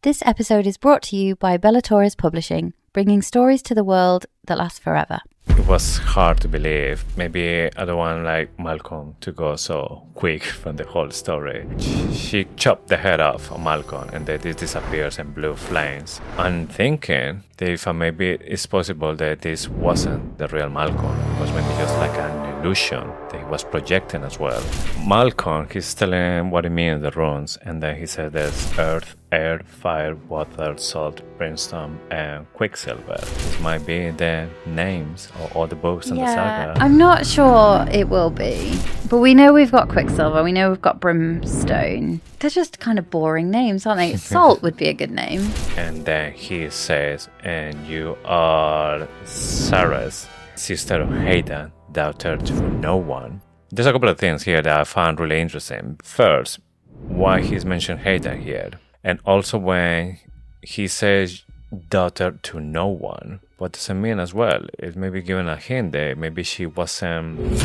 This episode is brought to you by Bellator's Publishing, bringing stories to the world that last forever. It was hard to believe. Maybe I don't want like Malcolm to go so quick from the whole story. She chopped the head off of Malcolm and then it disappears in blue flames. I'm thinking that if maybe it's possible that this wasn't the real Malcolm. It was maybe just like an illusion that he was projecting as well. Malcolm, he's telling what it means, the runes, and then he said there's earth, air, fire, water, salt, brimstone, and Quicksilver. This might be the names of all the books in the saga. I'm not sure it will be, but we know we've got Quicksilver, we know we've got Brimstone. They're just kind of boring names, aren't they? Salt would be a good name. And then he says, and you are Sarah's sister of Hayden, daughter to no one. There's a couple of things here that I found really interesting. First, why he's mentioned Hayden here. And also when he says daughter to no one, what does it mean as well? It may be given a hint that maybe she wasn't...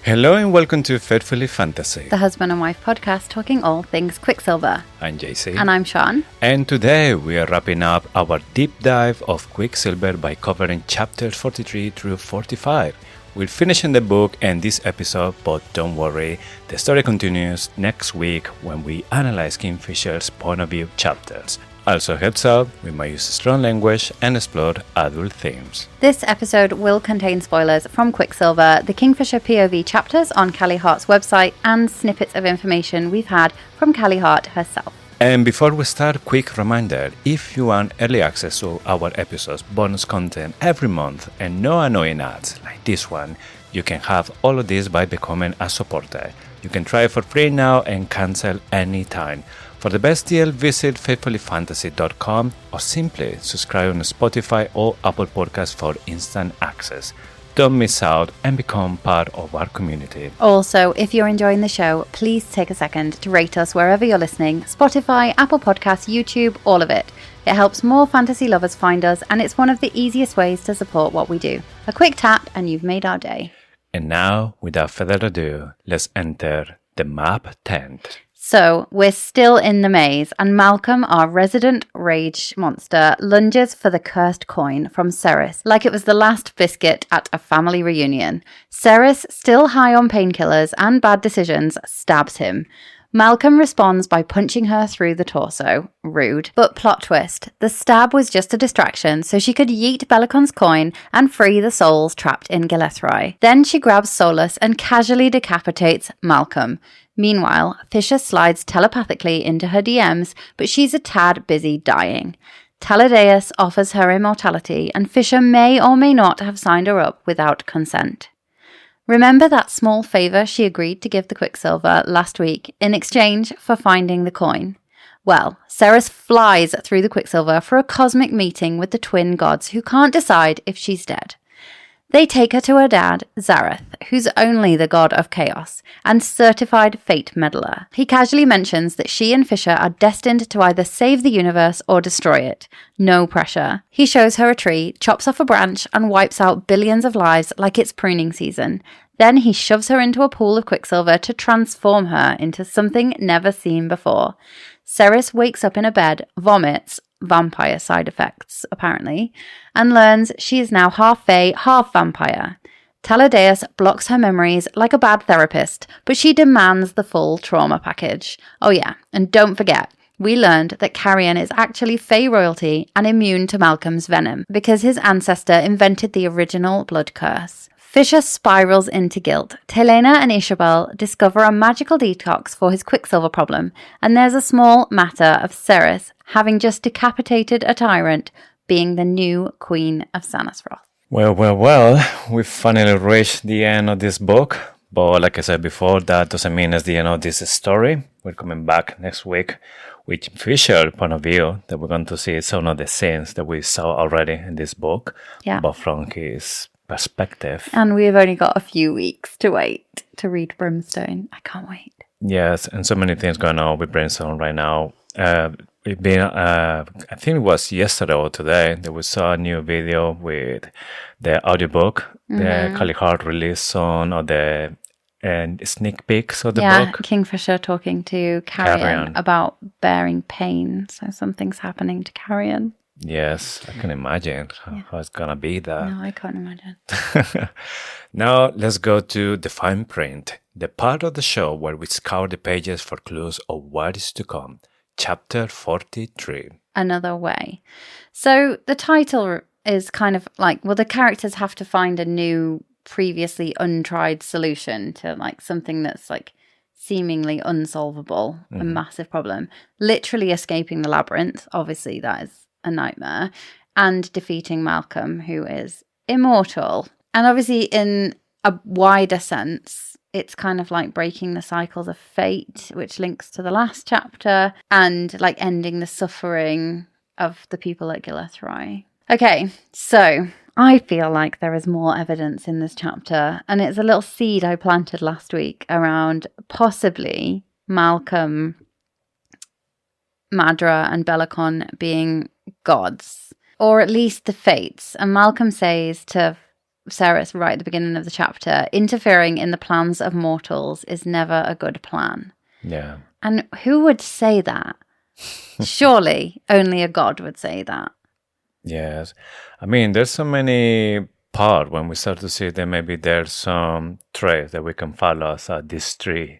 Hello and welcome to Faithfully Fantasy, The husband and wife podcast talking all things Quicksilver. I'm JC. And I'm Sean. And today we are wrapping up our deep dive of Quicksilver by covering chapters 43 through 45. We're finishing the book and this episode, but don't worry, the story continues next week when we analyze Kingfisher's point of view chapters. Also, heads up, we might use strong language and explore adult themes. This episode will contain spoilers from Quicksilver, the Kingfisher POV chapters on Callie Hart's website, and snippets of information we've had from Callie Hart herself. And before we start, quick reminder, if you want early access to our episodes, bonus content every month, and no annoying ads like this one, you can have all of this by becoming a supporter. You can try it for free now and cancel anytime. For the best deal, visit faithfullyfantasy.com or simply subscribe on Spotify or Apple Podcasts for instant access. Don't miss out and become part of our community. Also, if you're enjoying the show, please take a second to rate us wherever you're listening. Spotify, Apple Podcasts, YouTube, all of it. It helps more fantasy lovers find us, and it's one of the easiest ways to support what we do. A quick tap and you've made our day. And now, without further ado, let's enter the map tent. So, we're still in the maze, and Malcolm, our resident rage monster, lunges for the cursed coin from Ceres, like it was the last biscuit at a family reunion. Ceres, still high on painkillers and bad decisions, stabs him. Malcolm responds by punching her through the torso. Rude. But plot twist, the stab was just a distraction so she could yeet Belikon's coin and free the souls trapped in Gillethrai. Then she grabs Solus and casually decapitates Malcolm. Meanwhile, Fisher slides telepathically into her DMs, but she's a tad busy dying. Taladeus offers her immortality, and Fisher may or may not have signed her up without consent. Remember that small favour she agreed to give the Quicksilver last week in exchange for finding the coin? Well, Ceres flies through the Quicksilver for a cosmic meeting with the twin gods who can't decide if she's dead. They take her to her dad, Zareth, who's only the god of chaos and certified fate meddler. He casually mentions that she and Fisher are destined to either save the universe or destroy it. No pressure. He shows her a tree, chops off a branch, and wipes out billions of lives like it's pruning season. Then he shoves her into a pool of Quicksilver to transform her into something never seen before. Ceres wakes up in a bed, vomits, vampire side effects, apparently, and learns she is now half fae, half vampire. Taladeus blocks her memories like a bad therapist, but she demands the full trauma package. Oh yeah, and don't forget, we learned that Carrion is actually fae royalty and immune to Malcolm's venom, because his ancestor invented the original blood curse. Fisher spirals into guilt. Telena and Isabel discover a magical detox for his Quicksilver problem, and there's a small matter of Ceres, having just decapitated a tyrant, being the new Queen of Sanesroth. Well, we finally reached the end of this book, but like I said before, that doesn't mean it's the end of this story. We're coming back next week with Fisher's point of view, that we're going to see some of the scenes that we saw already in this book, but from his perspective. And we've only got a few weeks to wait to read Brimstone. I can't wait. Yes, and so many things going on with BRIMSTONE right now. It been, I think it was yesterday or today that we saw a new video with the audiobook, the Kali Hart released on, or the sneak peeks of the book. Kingfisher talking to Carrion about bearing pain. So something's happening to Carrion. Yes, I can imagine how it's gonna be there. No, I can't imagine. Now let's go to the fine print, the part of the show where we scour the pages for clues of what is to come. Chapter 43. Another way. So the title is kind of like, well, the characters have to find a new, previously untried solution to like something that's like seemingly unsolvable, a massive problem. Literally escaping the labyrinth. Obviously, that is a nightmare. And defeating Malcolm, who is immortal. And obviously, in a wider sense, it's kind of like breaking the cycles of fate, which links to the last chapter, and like ending the suffering of the people at Gilethroy. Okay, so I feel like there is more evidence in this chapter, and it's a little seed I planted last week around possibly Malcolm, Madra, and Belikon being gods, or at least the fates. And Malcolm says to Ceres right at the beginning of the chapter, interfering in the plans of mortals is never a good plan. Yeah. And who would say that? Surely only a god would say that. Yes. I mean, there's so many parts when we start to see that maybe there's some traits that we can follow as this tree,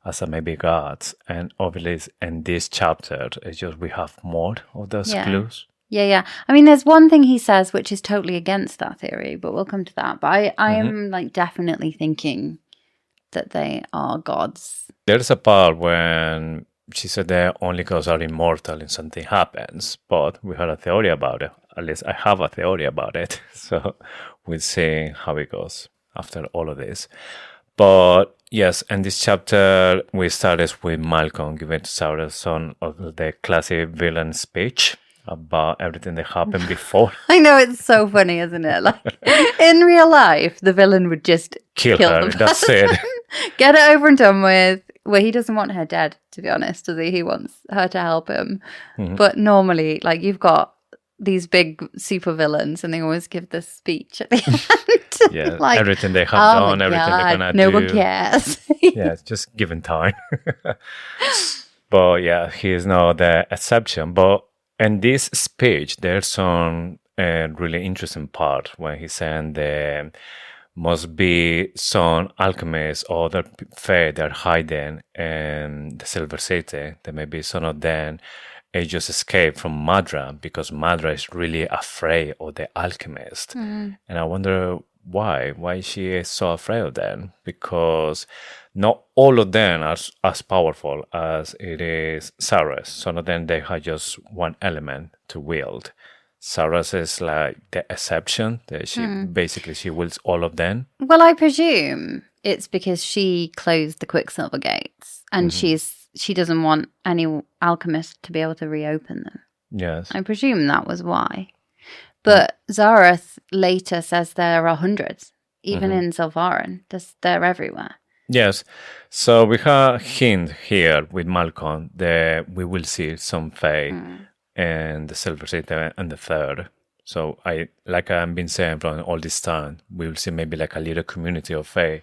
as maybe gods. And obviously in this chapter, it's just we have more of those clues. Yeah. I mean, there's one thing he says which is totally against that theory, but we'll come to that. But I am like definitely thinking that they are gods. There's a part when she said that only gods are immortal and something happens, but we had a theory about it. At least I have a theory about it. So we'll see how it goes after all of this. But yes, in this chapter, we started with Malcolm giving to Cyrus some of the classic villain speech about everything that happened before. I know, it's so funny, isn't it? Like, in real life, the villain would just kill her. That's it. Get it over and done with. Well, he doesn't want her dead, to be honest, does he? He wants her to help him. But normally, like, you've got these big super villains and they always give this speech at the end. Yeah, like, everything they have done, everything they're going to do. No one cares. Yeah, it's just given time. But yeah, he is not the exception. But in this speech, there's some really interesting part when he's saying there must be some alchemists or other fae that are hiding in the Silver City. There may be some of them just escaped from Madra because Madra is really afraid of the alchemist. And I wonder why she is so afraid of them, because not all of them are as powerful as it is Cyrus. Some of them, they have just one element to wield. Cyrus is like the exception. That she wields all of them. Well, I presume it's because she closed the Quicksilver gates and she doesn't want any alchemist to be able to reopen them. Yes. I presume that was why. But Zareth later says there are hundreds, even in Silvarin. They're everywhere. Yes. So we have a hint here with Malcolm that we will see some fae in the Silver City and the Third. So like I've been saying from all this time, we will see maybe like a little community of fae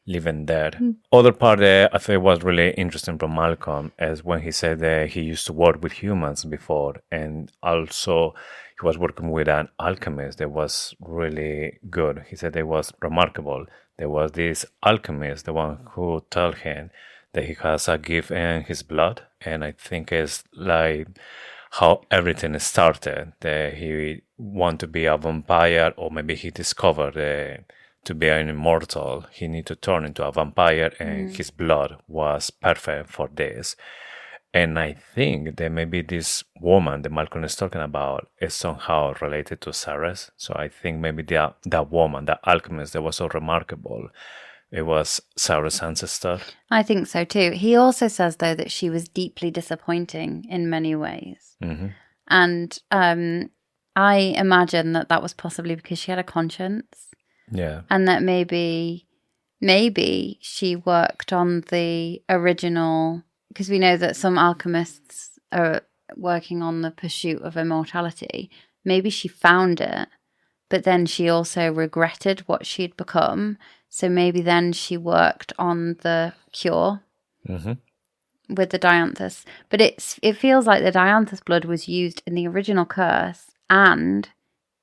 living there. Other part that I think was really interesting from Malcolm is when he said that he used to work with humans before, and also he was working with an alchemist that was really good. He said it was remarkable. There was this alchemist, the one who told him that he has a gift in his blood, and I think it's like how everything started, that he wanted to be a vampire, or maybe he discovered to be an immortal, he need to turn into a vampire, and his blood was perfect for this. And I think that maybe this woman that Malcolm is talking about is somehow related to Ceres. So I think maybe that woman, that alchemist that was so remarkable, it was Ceres' ancestor. I think so too. He also says, though, that she was deeply disappointing in many ways. And I imagine that was possibly because she had a conscience. Yeah. And that maybe she worked on the original, because we know that some alchemists are working on the pursuit of immortality. Maybe she found it, but then she also regretted what she'd become. So maybe then she worked on the cure with the dianthus. But it feels like the dianthus blood was used in the original curse and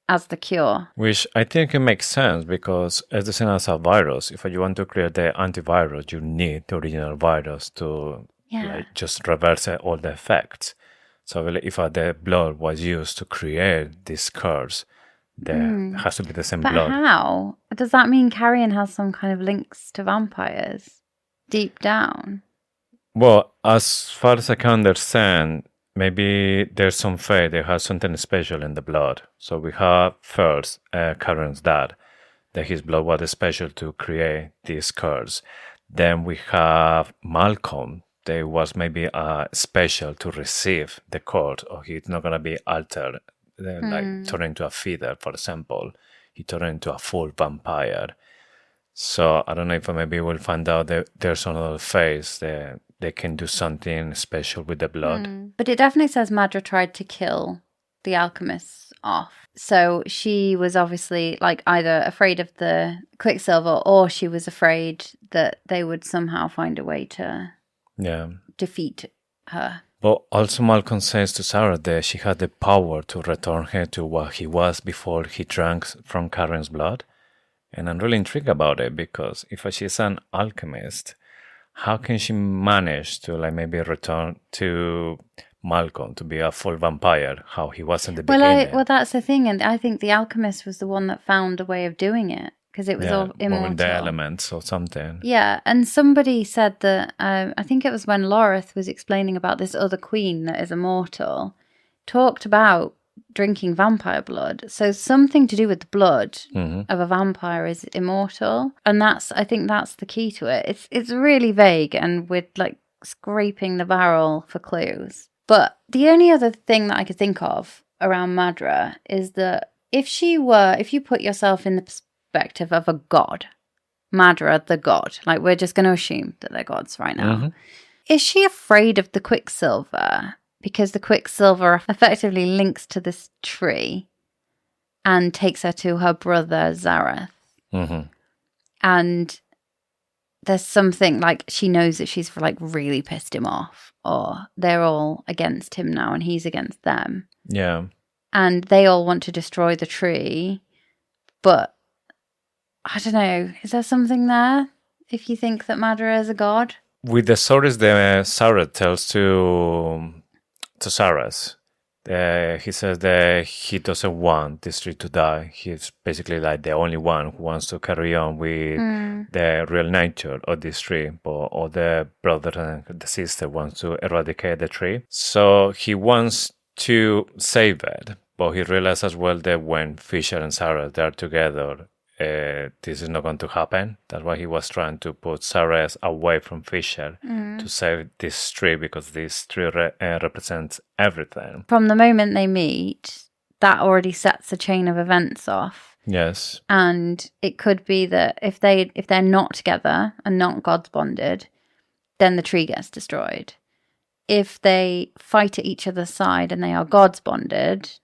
as the cure. Which I think it makes sense because it's the same as a virus. If you want to create the antivirus, you need the original virus to just reverse all the effects. So if the blood was used to create this curse, there has to be the same But blood. how? Does that mean Carrion has some kind of links to vampires deep down? Well, as far as I can understand, maybe there's some fate that has something special in the blood. So we have first Karen's dad, that his blood was special to create this curse. Then we have Malcolm, that was maybe special to receive the curse, or he's not going to be altered, like turned into a feeder, for example. He turned into a full vampire. So I don't know if maybe we'll find out that there's another phase that they can do something special with the blood. But it definitely says Madra tried to kill the alchemists off. So she was obviously like either afraid of the Quicksilver or she was afraid that they would somehow find a way to defeat her. But also Malcolm says to Sarah that she had the power to return her to what he was before he drank from Karen's blood. And I'm really intrigued about it because if she's an alchemist, how can she manage to like maybe return to Malcolm to be a full vampire, how he was in the beginning? Well, that's the thing. And I think the alchemist was the one that found a way of doing it because it was all immortal. Moving the elements or something. Yeah, and somebody said that, I think it was when Lorith was explaining about this other queen that is immortal, talked about drinking vampire blood. So something to do with the blood of a vampire is immortal. And I think that's the key to it. It's really vague and we're like scraping the barrel for clues. But the only other thing that I could think of around Madra is that if you put yourself in the perspective of a god, Madra, the god, like we're just going to assume that they're gods right now. Is she afraid of the Quicksilver? Because the Quicksilver effectively links to this tree and takes her to her brother Zareth. And there's something like she knows that she's like really pissed him off, or they're all against him now and he's against them. Yeah. And they all want to destroy the tree. But I don't know, is there something there if you think that Madra is a god? With the stories that Sarah tells to Saras, he says that he doesn't want this tree to die. He's basically like the only one who wants to carry on with the real nature of this tree, but all the brother and the sister wants to eradicate the tree. So he wants to save it, but he realizes as well that when Fisher and Sarah are together, this is not going to happen. That's why he was trying to put Sarah away from Fisher to save this tree, because this tree represents everything. From the moment they meet, that already sets a chain of events off. Yes. And it could be that if they're not together and not God's bonded, then the tree gets destroyed. If they fight at each other's side and they are God's bonded,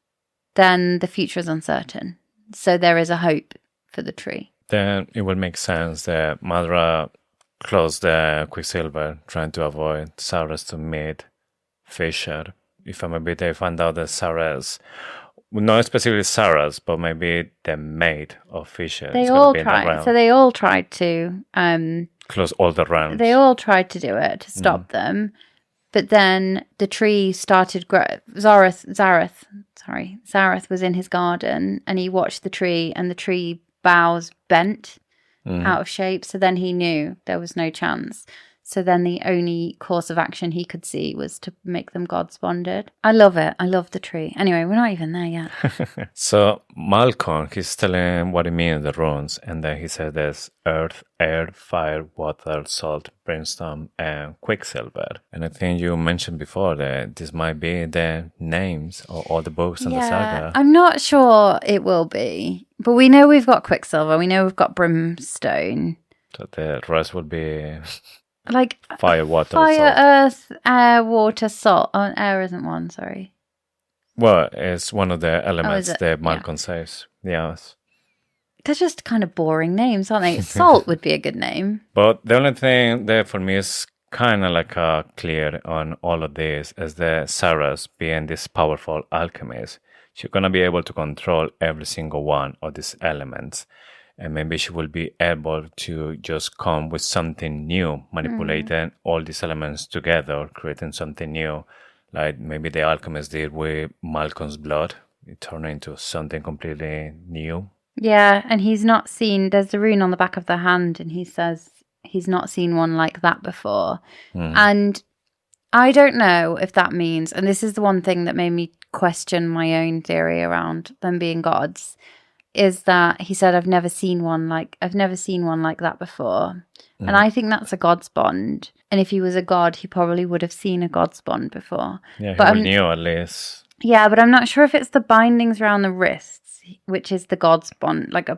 then the future is uncertain. So there is a hope for the tree. Then it will make sense that Madra closed the Quicksilver, trying to avoid Sarah's to meet Fisher. If maybe they find out that Sarah's, not specifically Sarah's, but maybe the mate of Fisher. They all tried. So they all tried to close all the realms. They all tried to do it to stop them, but then the tree started growing. Zareth was in his garden, and he watched the tree, and the tree boughs bent out of shape. So then he knew there was no chance. So then the only course of action he could see was to make them gods bonded. I love it. I love the tree. Anyway, we're not even there yet. So Malcolm, he's telling what he means, the runes, and then he said there's earth, air, fire, water, salt, brimstone, and quicksilver. And I think you mentioned before that this might be the names of all the books in the saga. I'm not sure it will be, but we know we've got quicksilver. We know we've got brimstone. So the rest would be like fire, water, fire, salt. earth, air, water, salt. Oh, air isn't one. Sorry. Well, it's one of the elements it? that Malcolm says. Yes. They're just kind of boring names, aren't they? Salt would be a good name. But the only thing that for me is kind of like clear on all of this is that Sarah's being this powerful alchemist, she's going to be able to control every single one of these elements. And maybe she will be able to just come with something new, manipulating all these elements together, creating something new. Like maybe the alchemist did with Malcolm's blood. It turned into something completely new. Yeah, and he's not seen, there's the rune on the back of the hand, and he says he's not seen one like that before. And I don't know if that means, and this is the one thing that made me question my own theory around them being gods, is that he said, I've never seen one like that before. And I think that's a god's bond. And if he was a god, he probably would have seen a god's bond before. Yeah, but he knew at least. Yeah, but I'm not sure if it's the bindings around the wrists, which is the god's bond, like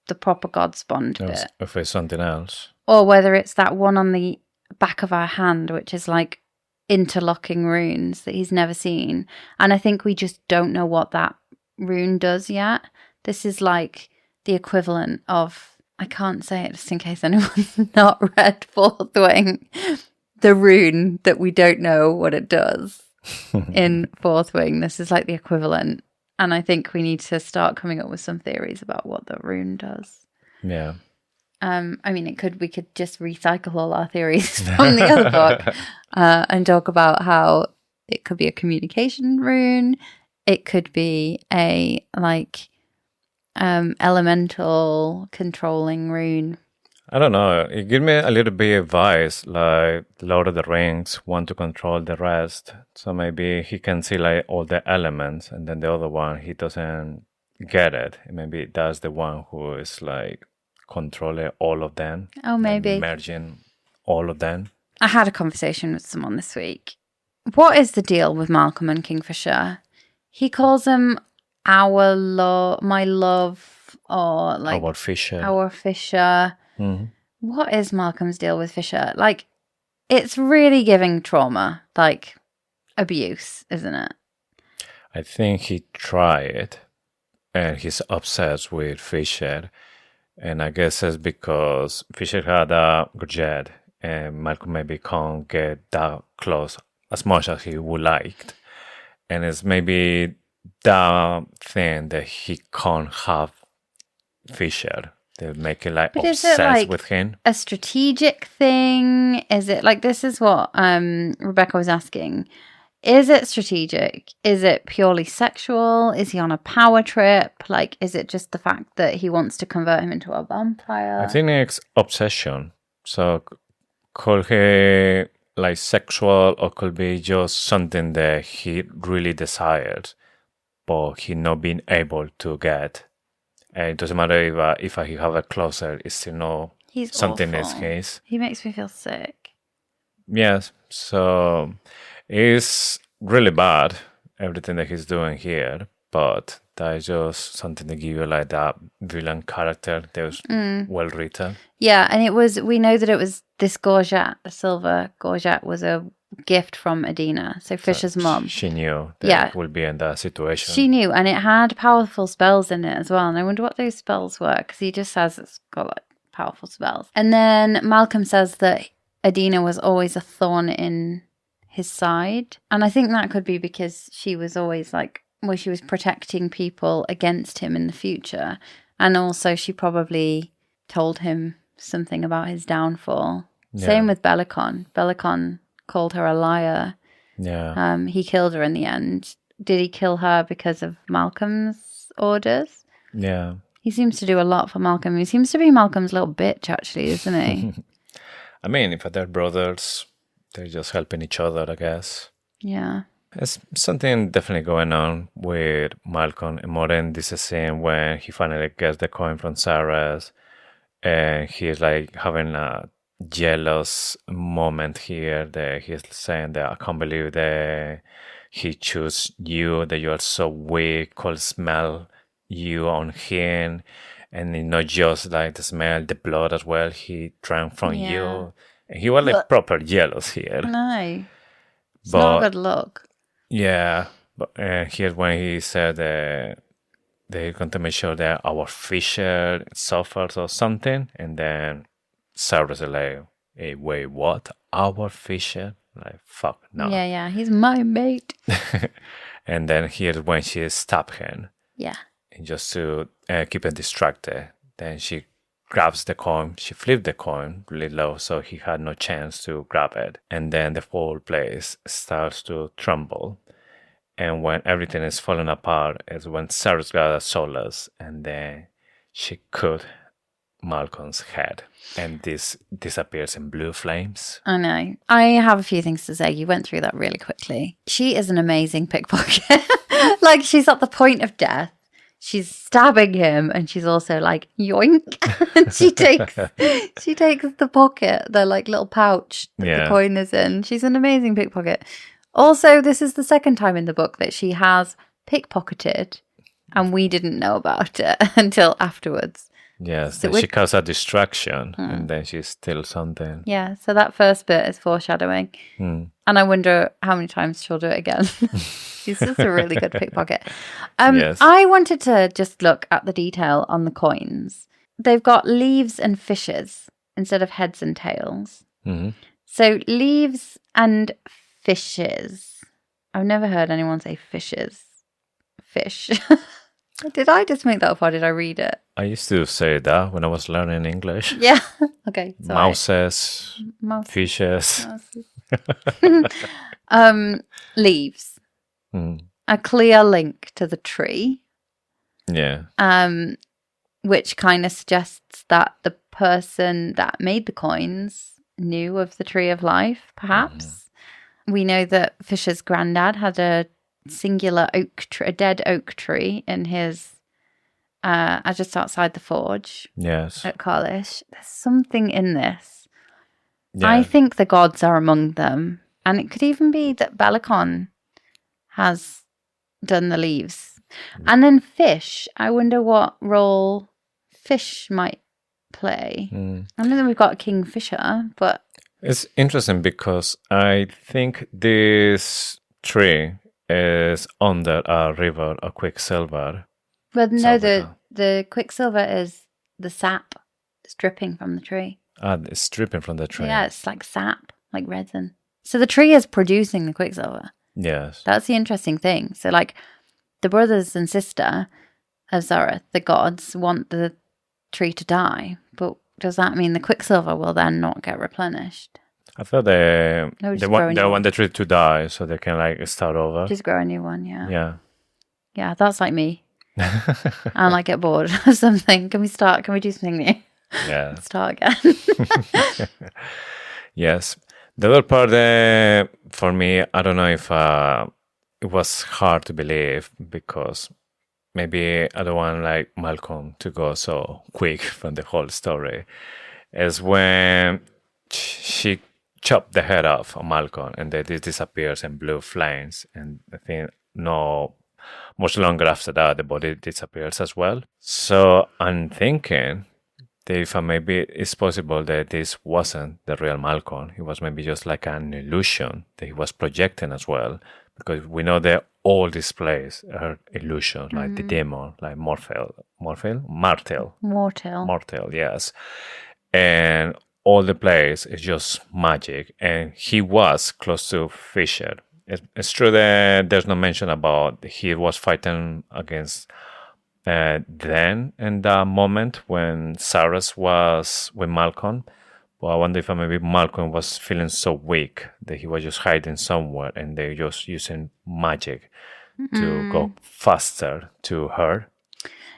the proper god's bond bit. If it's something else. Or whether it's that one on the back of our hand, which is like interlocking runes that he's never seen. And I think we just don't know what that rune does yet. This is like the equivalent of, I can't say it just in case anyone's not read Fourth Wing, the rune that we don't know what it does in Fourth Wing. This is like the equivalent. And I think we need to start coming up with some theories about what the rune does. Yeah. I mean, we could just recycle all our theories from the other book and talk about how it could be a communication rune. It could be a elemental controlling rune. I don't know. It gives me a little bit of advice, like Lord of the Rings want to control the rest. So maybe he can see like all the elements, and then the other one, he doesn't get it. Maybe that's the one who is like controlling all of them. Oh, maybe. Merging all of them. I had a conversation with someone this week. What is the deal with Malcolm and Kingfisher? He calls them my love, or like Our Fisher. Our Fisher. Mm-hmm. What is Malcolm's deal with Fisher? Like, it's really giving trauma, like abuse, isn't it? I think he tried, and he's obsessed with Fisher. And I guess it's because Fisher had a grudge, and Malcolm maybe can't get that close as much as he would like. And it's maybe that thing that he can't have Fisher. They make it like obsessed with him. A strategic thing? Is it like, this is what Rebecca was asking. Is it strategic? Is it purely sexual? Is he on a power trip? Like, is it just the fact that he wants to convert him into a vampire? I think it's obsession. So could he like sexual, or could be just something that he really desired, but he not being able to get. And it doesn't matter if he have a closer, it's still not something in his case. He makes me feel sick. Yes, so it's really bad, everything that he's doing here, but that is just something to give you like that villain character that was well written. Yeah, and we know that it was this gorget, the silver gorget, was a gift from Adina, so Fisher's mum. She knew that it would be in that situation. She knew, and it had powerful spells in it as well, and I wonder what those spells were, because he just says it's got like powerful spells. And then Malcolm says that Adina was always a thorn in his side, and I think that could be because she was always she was protecting people against him in the future, and also she probably told him something about his downfall. Yeah. Same with Belikon. Belikon called her a liar. Yeah. He killed her in the end. Did he kill her because of Malcolm's orders? Yeah. He seems to do a lot for Malcolm. He seems to be Malcolm's little bitch, actually, isn't he? I mean, if they're brothers, they're just helping each other, I guess. Yeah. There's something definitely going on with Malcolm. And more than this scene when he finally gets the coin from Sarah's, and he's like having a jealous moment here. That he's saying that I can't believe that he chose you, that you are so weak, could smell you on him. And not just like the smell, the blood as well. He drank from you. And he was like proper jealous here. No. It's not a good look. Yeah. But here's when he said they're going to make sure that our fisher suffers or something. And then Cyrus is like, hey, wait, what? Our fisher? Like, fuck, no. Yeah. He's my mate. And then here's when she stabbed him. Yeah. And just to keep him distracted. Then she grabs the coin. She flipped the coin really low so he had no chance to grab it. And then the whole place starts to tremble. And when everything is falling apart is when Cyrus got a solace. And then she cut Malcolm's head. And this disappears in blue flames. I know. I have a few things to say. You went through that really quickly. She is an amazing pickpocket. Like, she's at the point of death. She's stabbing him, and she's also like, yoink. And she takes the pocket, the like little pouch that the coin is in. She's an amazing pickpocket. Also, this is the second time in the book that she has pickpocketed, and we didn't know about it until afterwards. Yes, so she caused a distraction, and then she steals something. Yeah, so that first bit is foreshadowing. And I wonder how many times she'll do it again. She's just a really good pickpocket. Yes. I wanted to just look at the detail on the coins. They've got leaves and fishes instead of heads and tails. Mm-hmm. So leaves and fishes. I've never heard anyone say fishes. Fish. Did I just make that up or did I read it? I used to say that when I was learning English. Yeah. Okay. Sorry. Mouses. Fishes. Leaves. A clear link to the tree. Yeah. Which kind of suggests that the person that made the coins knew of the tree of life, perhaps. We know that Fisher's granddad had a singular a dead oak tree in his just outside the forge. Yes. At Carlish. There's something in this. Yeah. I think the gods are among them. And it could even be that Belikon has done the leaves. And then fish. I wonder what role fish might play. I know that we've got a Kingfisher, but... It's interesting because I think this tree is under a river, a Quicksilver. But no, the Quicksilver is the sap that's dripping from the tree. It's dripping from the tree. Yeah, it's like sap, like resin. So the tree is producing the Quicksilver. Yes. That's the interesting thing. So, like, the brothers and sister of Zareth, the gods, want the tree to die. But does that mean the Quicksilver will then not get replenished? I thought they want the tree to die so they can, like, start over. Just grow a new one, yeah. Yeah. Yeah, that's like me. And I get bored of something. Can we do something new? Yeah. Start again. Yes. The other part for me, I don't know if it was hard to believe because maybe I don't want like Malcolm to go so quick from the whole story, is when she chopped the head off of Malcolm and then it disappears in blue flames. And I think no much longer after that, the body disappears as well. So I'm thinking that if maybe it's possible that this wasn't the real Malcolm, it was maybe just like an illusion that he was projecting as well, because we know that all these plays are illusions, like the demon, like Mortal, yes, and all the plays is just magic, and he was close to Fisher. It's true that there's no mention about he was fighting against. Then in that moment when Cyrus was with Malcolm, well, I wonder if maybe Malcolm was feeling so weak that he was just hiding somewhere and they just using magic to go faster to her.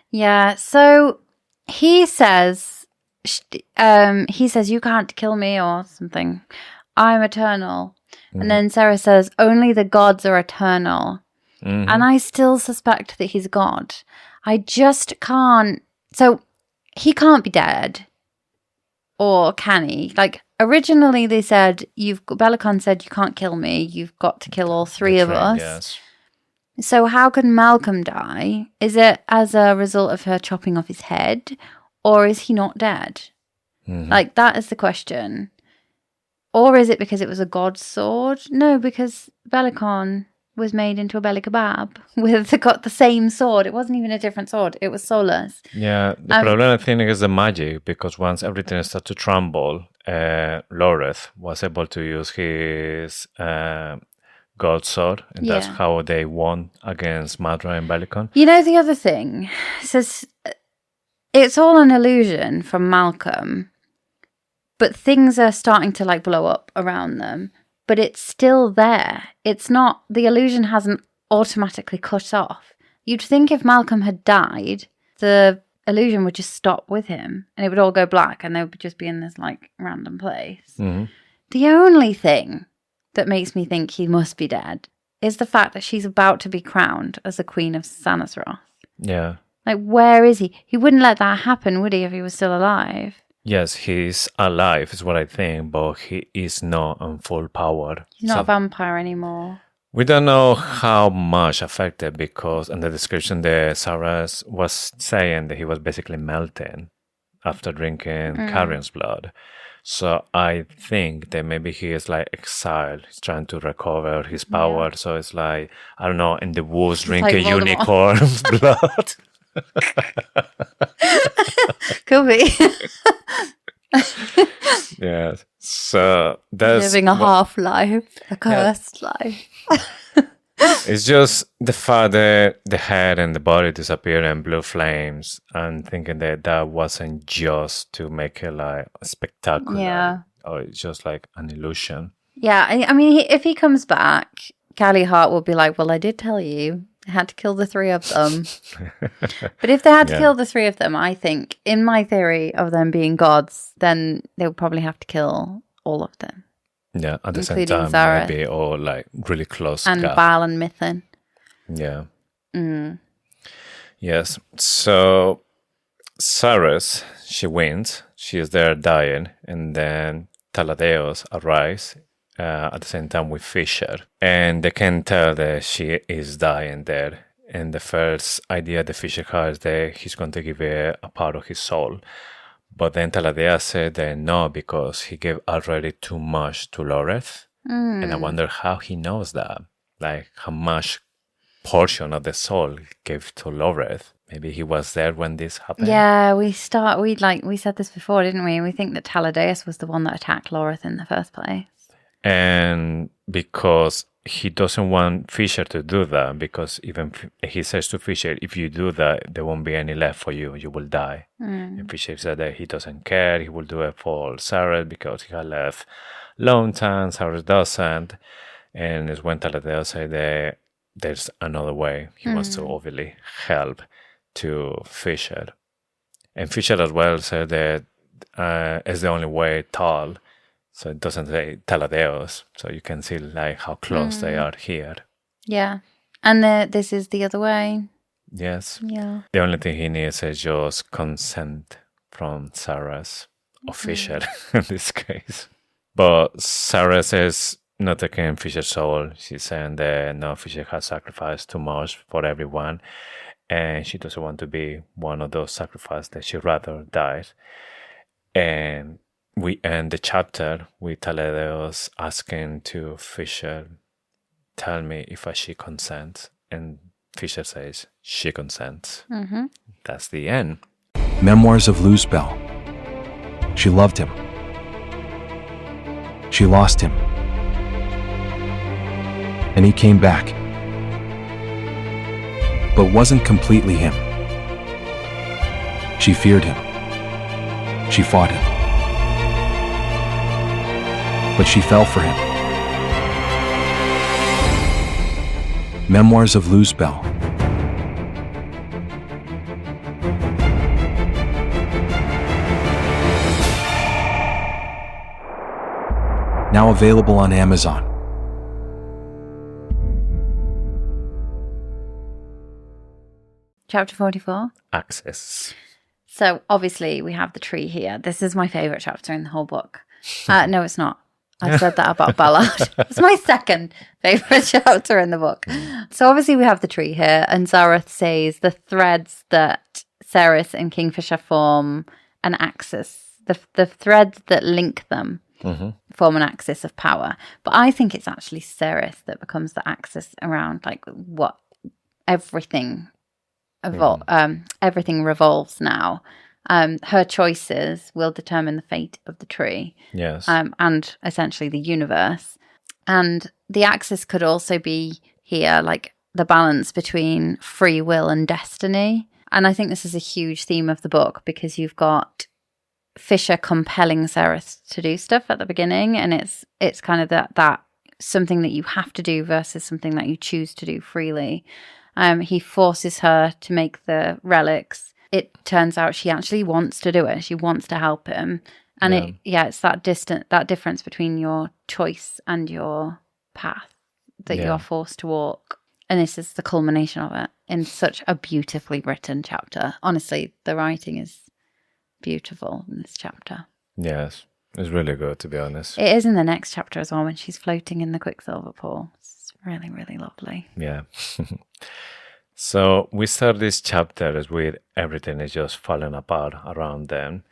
Yeah, so he says he says, "You can't kill me," or something. "I'm eternal." And then Sarah says, "Only the gods are eternal." And I still suspect that he's God. I just can't. So he can't be dead. Or can he? Like, originally they said, Belikon said, "You can't kill me. You've got to kill all three of us." Yes. So how can Malcolm die? Is it as a result of her chopping off his head? Or is he not dead? Like, that is the question. Or is it because it was a god's sword? No, because Belikon was made into a belly kebab got the same sword. It wasn't even a different sword. It was soulless. Yeah, the problem I think is the magic, because once everything started to tremble, Loreth was able to use his god sword, and that's how they won against Madra and Belikon. You know, the other thing says it's all an illusion from Malcolm, but things are starting to like blow up around them. But it's still there. It's not, the illusion hasn't automatically cut off. You'd think if Malcolm had died, the illusion would just stop with him and it would all go black and they would just be in this like random place. The only thing that makes me think he must be dead is the fact that she's about to be crowned as the Queen of Sanisroth. Yeah. Like, where is he? He wouldn't let that happen, would he, if he was still alive? Yes, he's alive, is what I think, but he is not on full power. He's not a vampire anymore. We don't know how much affected, because in the description the Sarah was saying that he was basically melting after drinking Carrion's blood. So I think that maybe he is like exiled. He's trying to recover his power. Yeah. So it's like, I don't know, in the woods drinking like unicorn's blood. Could be. Yes. So that's living a half life, a cursed life. It's just the fact that the head and the body disappear in blue flames, and thinking that wasn't just to make it like spectacular. Yeah. Or it's just like an illusion. Yeah. I mean, if he comes back, Callie Hart will be like, "Well, I did tell you. I had to kill the three of them." But if they had to kill the three of them, I think, in my theory of them being gods, then they would probably have to kill all of them. Yeah, at the same time, Zareth. maybe all like really close. And Baal and Mithrin. Yeah. Yes. So Cyrus, she wins. She is there dying, and then Taladeos arrives at the same time with Fisher, and they can tell that she is dying there. And the first idea the Fisher has that he's going to give her a part of his soul. But then Taladea said that no, because he gave already too much to Loreth. And I wonder how he knows that. Like, how much portion of the soul he gave to Loreth. Maybe he was there when this happened. Yeah, we said this before, didn't we? We think that Taladeus was the one that attacked Loreth in the first place. And because he doesn't want Fisher to do that, because even he says to Fisher, if you do that, there won't be any left for you. You will die. And Fisher said that he doesn't care. He will do it for Sarah because he had left long time. Sarah doesn't. And it's when Taladeo said that there's another way. He wants to obviously help to Fisher. And Fisher as well said that it's the only way tall. So it doesn't say Taladeos. So you can see like how close they are here. Yeah. And this is the other way. Yes. Yeah. The only thing he needs is just consent from Sarah's or Fisher in this case. But Sarah says not taking Fisher's soul. She's saying that no, Fisher has sacrificed too much for everyone. And she doesn't want to be one of those sacrifices that she'd rather die. And we end the chapter with Taladeos asking to Fisher, tell me if she consents. And Fisher says, she consents. That's the end. Memoirs of Luzbel. She loved him. She lost him. And he came back. But wasn't completely him. She feared him. She fought him. But she fell for him. Memoirs of Luzbel. Now available on Amazon. Chapter 44. Access. So obviously we have the tree here. This is my favourite chapter in the whole book. No, it's not. I said that about Ballard. It's my second favourite chapter in the book. So obviously we have the tree here, and Zareth says the threads that Ceres and Kingfisher form an axis. The threads that link them form an axis of power. But I think it's actually Ceres that becomes the axis around like what everything everything revolves now. Her choices will determine the fate of the tree. Yes. And essentially the universe. And the axis could also be here, like the balance between free will and destiny. And I think this is a huge theme of the book because you've got Fisher compelling Ceres to do stuff at the beginning, and it's kind of that something that you have to do versus something that you choose to do freely. He forces her to make the relics. It turns out she actually wants to do it. She wants to help him. And it's that difference between your choice and your path that you're forced to walk. And this is the culmination of it in such a beautifully written chapter. Honestly, the writing is beautiful in this chapter. Yes, it's really good, to be honest. It is in the next chapter as well when she's floating in the Quicksilver pool. It's really, really lovely. Yeah. So we start this chapter with everything is just falling apart around them.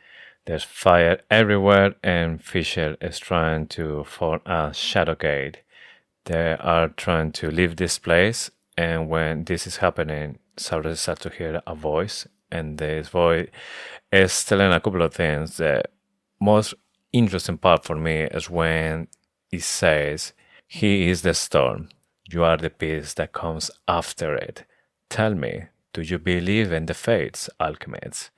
There's fire everywhere, and Fisher is trying to form a shadow gate. They are trying to leave this place, and when this is happening, Saurus starts to hear a voice, and this voice is telling a couple of things. The most interesting part for me is when it says, "He is the storm. You are the peace that comes after it. Tell me, do you believe in the fates, alchemists?"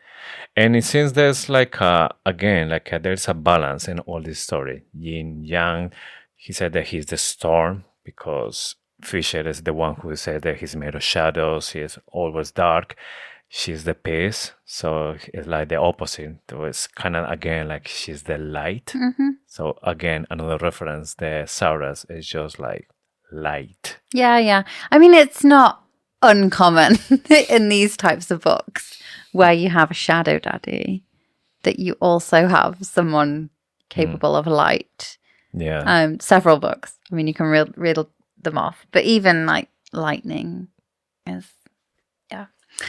And it seems there's there's a balance in all this story. Yin, yang. He said that he's the storm because Fisher is the one who said that he's made of shadows. He is always dark. She's the peace. So it's like the opposite. It's kind of, again, like she's the light. Mm-hmm. So again, another reference, the Saurus is just like light. Yeah. I mean, it's not uncommon in these types of books where you have a shadow daddy that you also have someone capable of light. Yeah. Several books. I mean, you can riddle them off, but even like lightning is,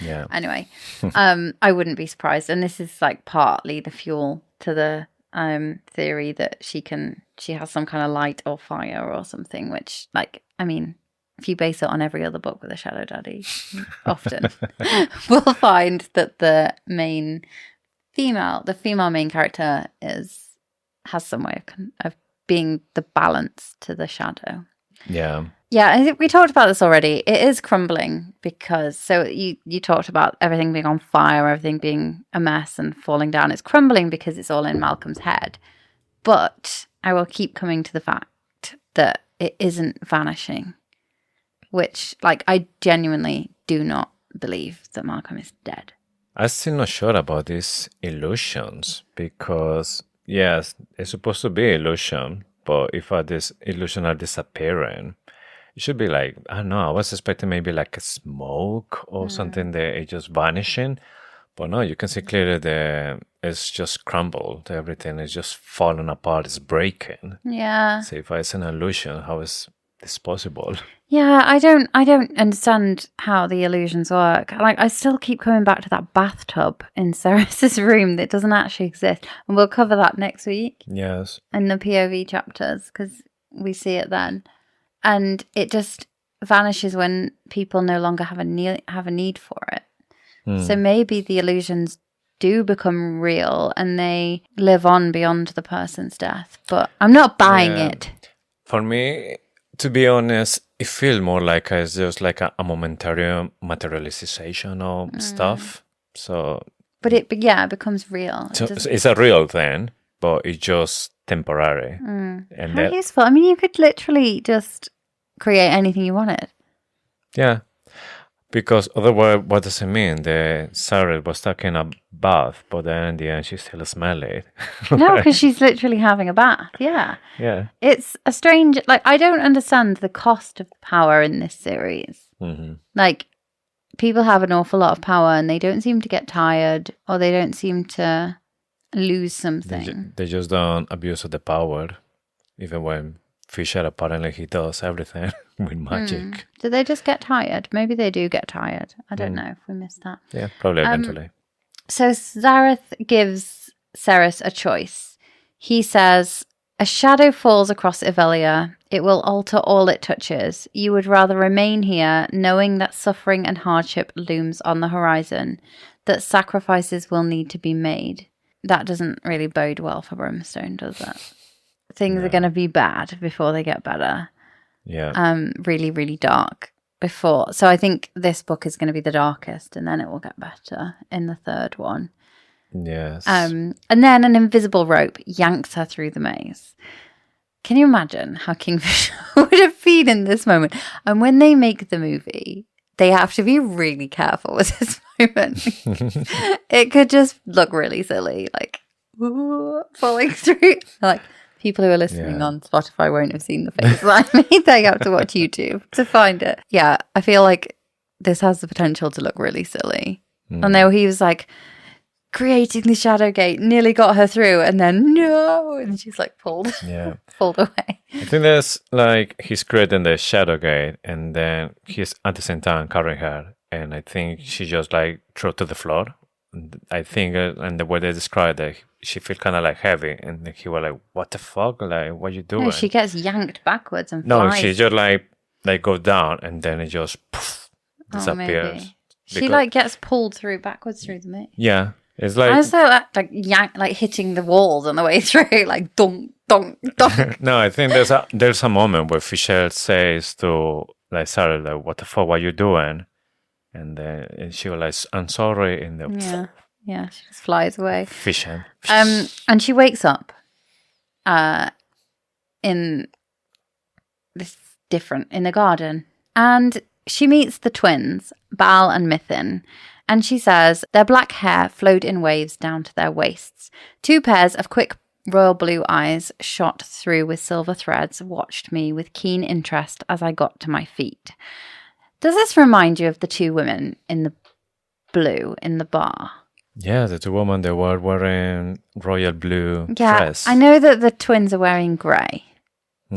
Yeah. Anyway, I wouldn't be surprised, and this is like partly the fuel to the theory that she has some kind of light or fire or something. Which, like, I mean, if you base it on every other book with a shadow daddy, often we'll find that the female main character has some way of being the balance to the shadow. Yeah. Yeah, I think we talked about this already. It is crumbling because, so you talked about everything being on fire, everything being a mess and falling down. It's crumbling because it's all in Malcolm's head. But I will keep coming to the fact that it isn't vanishing, which, like, I genuinely do not believe that Malcolm is dead. I'm still not sure about these illusions because, yes, it's supposed to be illusion, but if this illusion are disappearing, it should be like, I don't know, I was expecting maybe like a smoke or something that it's just vanishing. But no, you can see clearly it's just crumbled. Everything is just falling apart. It's breaking. Yeah. So if it's an illusion, how is this possible? Yeah, I don't understand how the illusions work. Like, I still keep coming back to that bathtub in Ceres's room that doesn't actually exist. And we'll cover that next week. Yes. In the POV chapters, because we see it then. And it just vanishes when people no longer have a need for it. So maybe the illusions do become real and they live on beyond the person's death. But I'm not buying it. For me, to be honest, it feels more like it's just like a momentary materialization of stuff. So, but it becomes real. So it's a real thing, but it's just temporary. And how useful. I mean, you could literally just create anything you wanted. Yeah. Because otherwise, what does it mean? The Sarah was taking a bath, but then in the end, she still smelled it. No, because she's literally having a bath. Yeah. Yeah. It's a strange, like, I don't understand the cost of power in this series. Mm-hmm. Like, people have an awful lot of power and they don't seem to get tired or they don't seem to lose something. They just don't abuse of the power, even when Fisher apparently he does everything with magic. Do they just get tired? Maybe they do get tired. I don't know if we missed that. Yeah, probably eventually. So Zareth gives Ceres a choice. He says, a shadow falls across Ivelia. It will alter all it touches. You would rather remain here, knowing that suffering and hardship looms on the horizon, that sacrifices will need to be made. That doesn't really bode well for Brimstone, does it? Things are going to be bad before they get better. Yeah. Really, really dark before. So I think this book is going to be the darkest, and then it will get better in the third one. Yes. And then an invisible rope yanks her through the maze. Can you imagine how Kingfisher would have been in this moment? And when they make the movie, they have to be really careful with this moment. It could just look really silly, like falling through. Like, people who are listening on Spotify won't have seen the face that I made. They have to watch YouTube to find it. Yeah, I feel like this has the potential to look really silly. And though he was like creating the shadow gate, nearly got her through, and then no, and she's like pulled away. I think there's like he's creating the shadow gate, and then he's at the same time carrying her, and I think she just like threw to the floor. I think, and the way they described it, she felt kind of like heavy, and he was like, "What the fuck? Like, what you doing?" No, she gets yanked backwards and no, flies. she just like goes down, and then it just poof, disappears. Maybe. She like gets pulled through backwards through the maze. Yeah, it's like I was like yank, like hitting the walls on the way through, like dunk, dunk, dunk. No, I think there's a moment where Fisher says to like Sarah, like, "What the fuck? What you doing?" And then she was like, "I'm sorry," and then yeah, she just flies away. Fishing. And she wakes up in the garden, and she meets the twins, Baal and Mithin, and she says their black hair flowed in waves down to their waists. 2 pairs of quick royal blue eyes shot through with silver threads watched me with keen interest as I got to my feet. Does this remind you of the 2 women in the blue in the bar? Yeah, the 2 women, they were wearing royal blue dress. I know that the twins are wearing grey.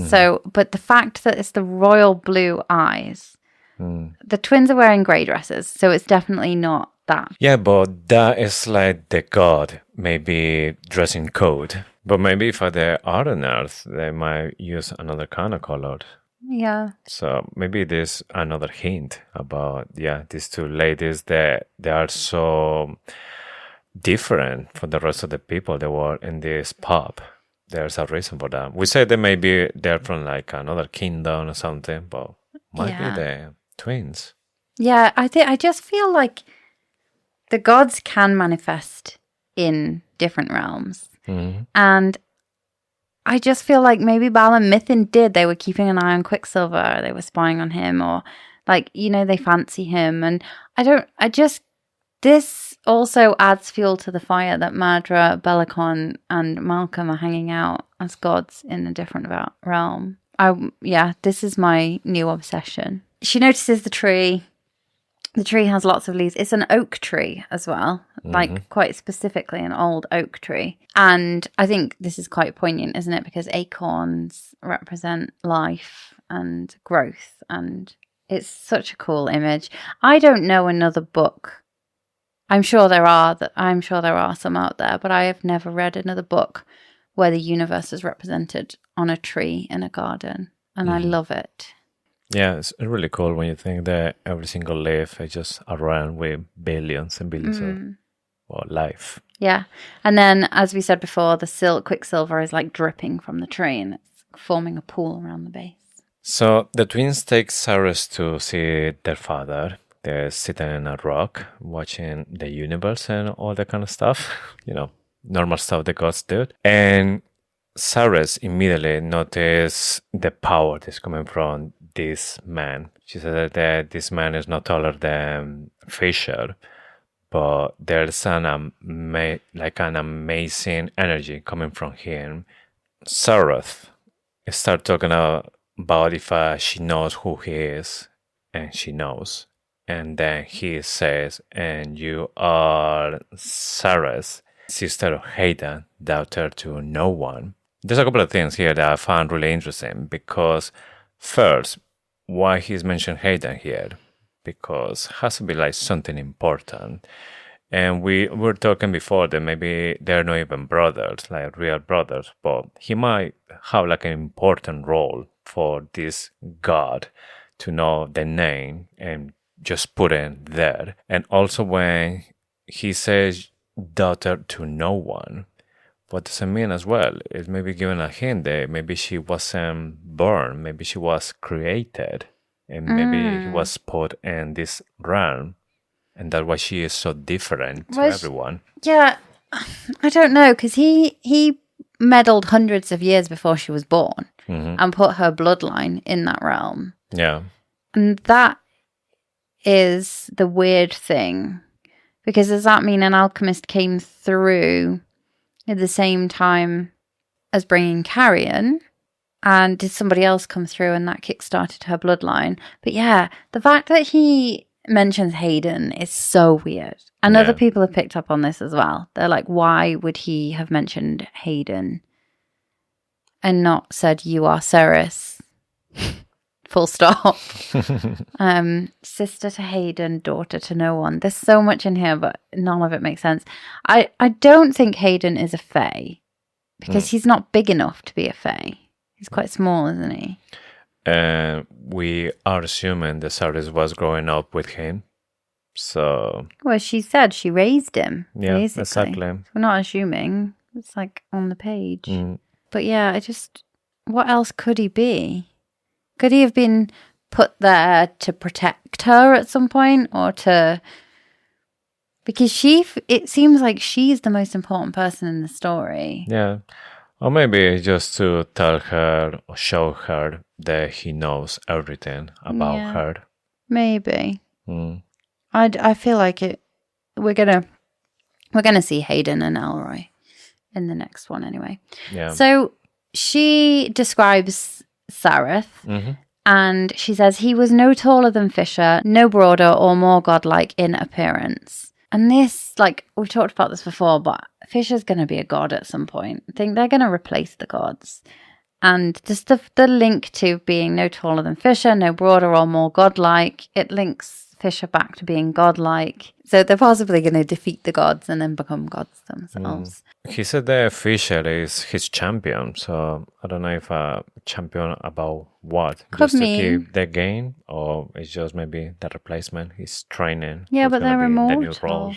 So, but the fact that it's the royal blue eyes, the twins are wearing grey dresses, so it's definitely not that. Yeah, but that is like the god, maybe dressing code. But maybe if they are on Earth, they might use another kind of color. Yeah. So maybe there's another hint about, these 2 ladies that they are so different from the rest of the people that were in this pub. There's a reason for that. We say that maybe they're from like another kingdom or something, but might be the twins. Yeah, I just feel like the gods can manifest in different realms. And I just feel like maybe Baal and Mithin did. They were keeping an eye on Quicksilver. They were spying on him, or like, they fancy him. And this also adds fuel to the fire that Madra, Belikon, and Malcolm are hanging out as gods in a different realm. This is my new obsession. She notices the tree. The tree has lots of leaves. It's an oak tree as well, like quite specifically an old oak tree. And I think this is quite poignant, isn't it? Because acorns represent life and growth, and it's such a cool image. I don't know another book. I'm sure there are some out there, but I have never read another book where the universe is represented on a tree in a garden, and I love it. Yeah, it's really cool when you think that every single leaf is just around with billions and billions of life. Yeah. And then, as we said before, the Quicksilver is like dripping from the tree and it's forming a pool around the base. So the twins take Cyrus to see their father. They're sitting on a rock watching the universe and all that kind of stuff. Normal stuff the gods do. And Cyrus immediately noticed the power that's coming from this man. She said that this man is not taller than Fisher, but there's like an amazing energy coming from him. Cyrus start talking about if she knows who he is, and she knows. And then he says, and you are Cyrus, sister of Hayden, daughter to no one. There's a couple of things here that I found really interesting because first, why he's mentioned Hayden here? Because it has to be like something important. And we were talking before that maybe they're not even brothers, like real brothers, but he might have like an important role for this god to know the name and just put it there. And also when he says daughter to no one, what does it mean as well? It's maybe giving a hint that maybe she wasn't born, maybe she was created, and maybe he was put in this realm. And that's why she is so different to everyone. Yeah, I don't know, because he meddled hundreds of years before she was born and put her bloodline in that realm. Yeah. And that is the weird thing. Because does that mean an alchemist came through at the same time as bringing Carrion? And did somebody else come through and that kickstarted her bloodline? But yeah, the fact that he mentions Hayden is so weird. And other people have picked up on this as well. They're like, why would he have mentioned Hayden and not said, you are Ceres? Full stop. Sister to Hayden, daughter to no one. There's so much in here, but none of it makes sense. I don't think Hayden is a fae because he's not big enough to be a fae. He's quite small, isn't he? We are assuming that Ceres was growing up with him. So. Well, she said she raised him. Yeah, basically. exactly. We're not assuming. It's like on the page. But yeah, what else could he be? Could he have been put there to protect her at some point or to... Because it seems like she's the most important person in the story. Yeah. Or maybe just to tell her or show her that he knows everything about her. Maybe. I feel like we're gonna see Hayden and Elroy in the next one anyway. Yeah. So she describes Sareth, and she says he was no taller than Fisher, no broader or more godlike in appearance. And this, like, we've talked about this before, but Fisher's going to be a god at some point. I think they're going to replace the gods. And just the link to being no taller than Fisher, no broader or more godlike, it links Fisher back to being godlike. So they're possibly going to defeat the gods and then become gods themselves. He said that Fisher is his champion, so I don't know if a champion about what? Could just mean. to keep the game, or it's just maybe the replacement. He's training. Yeah, but they're immortal.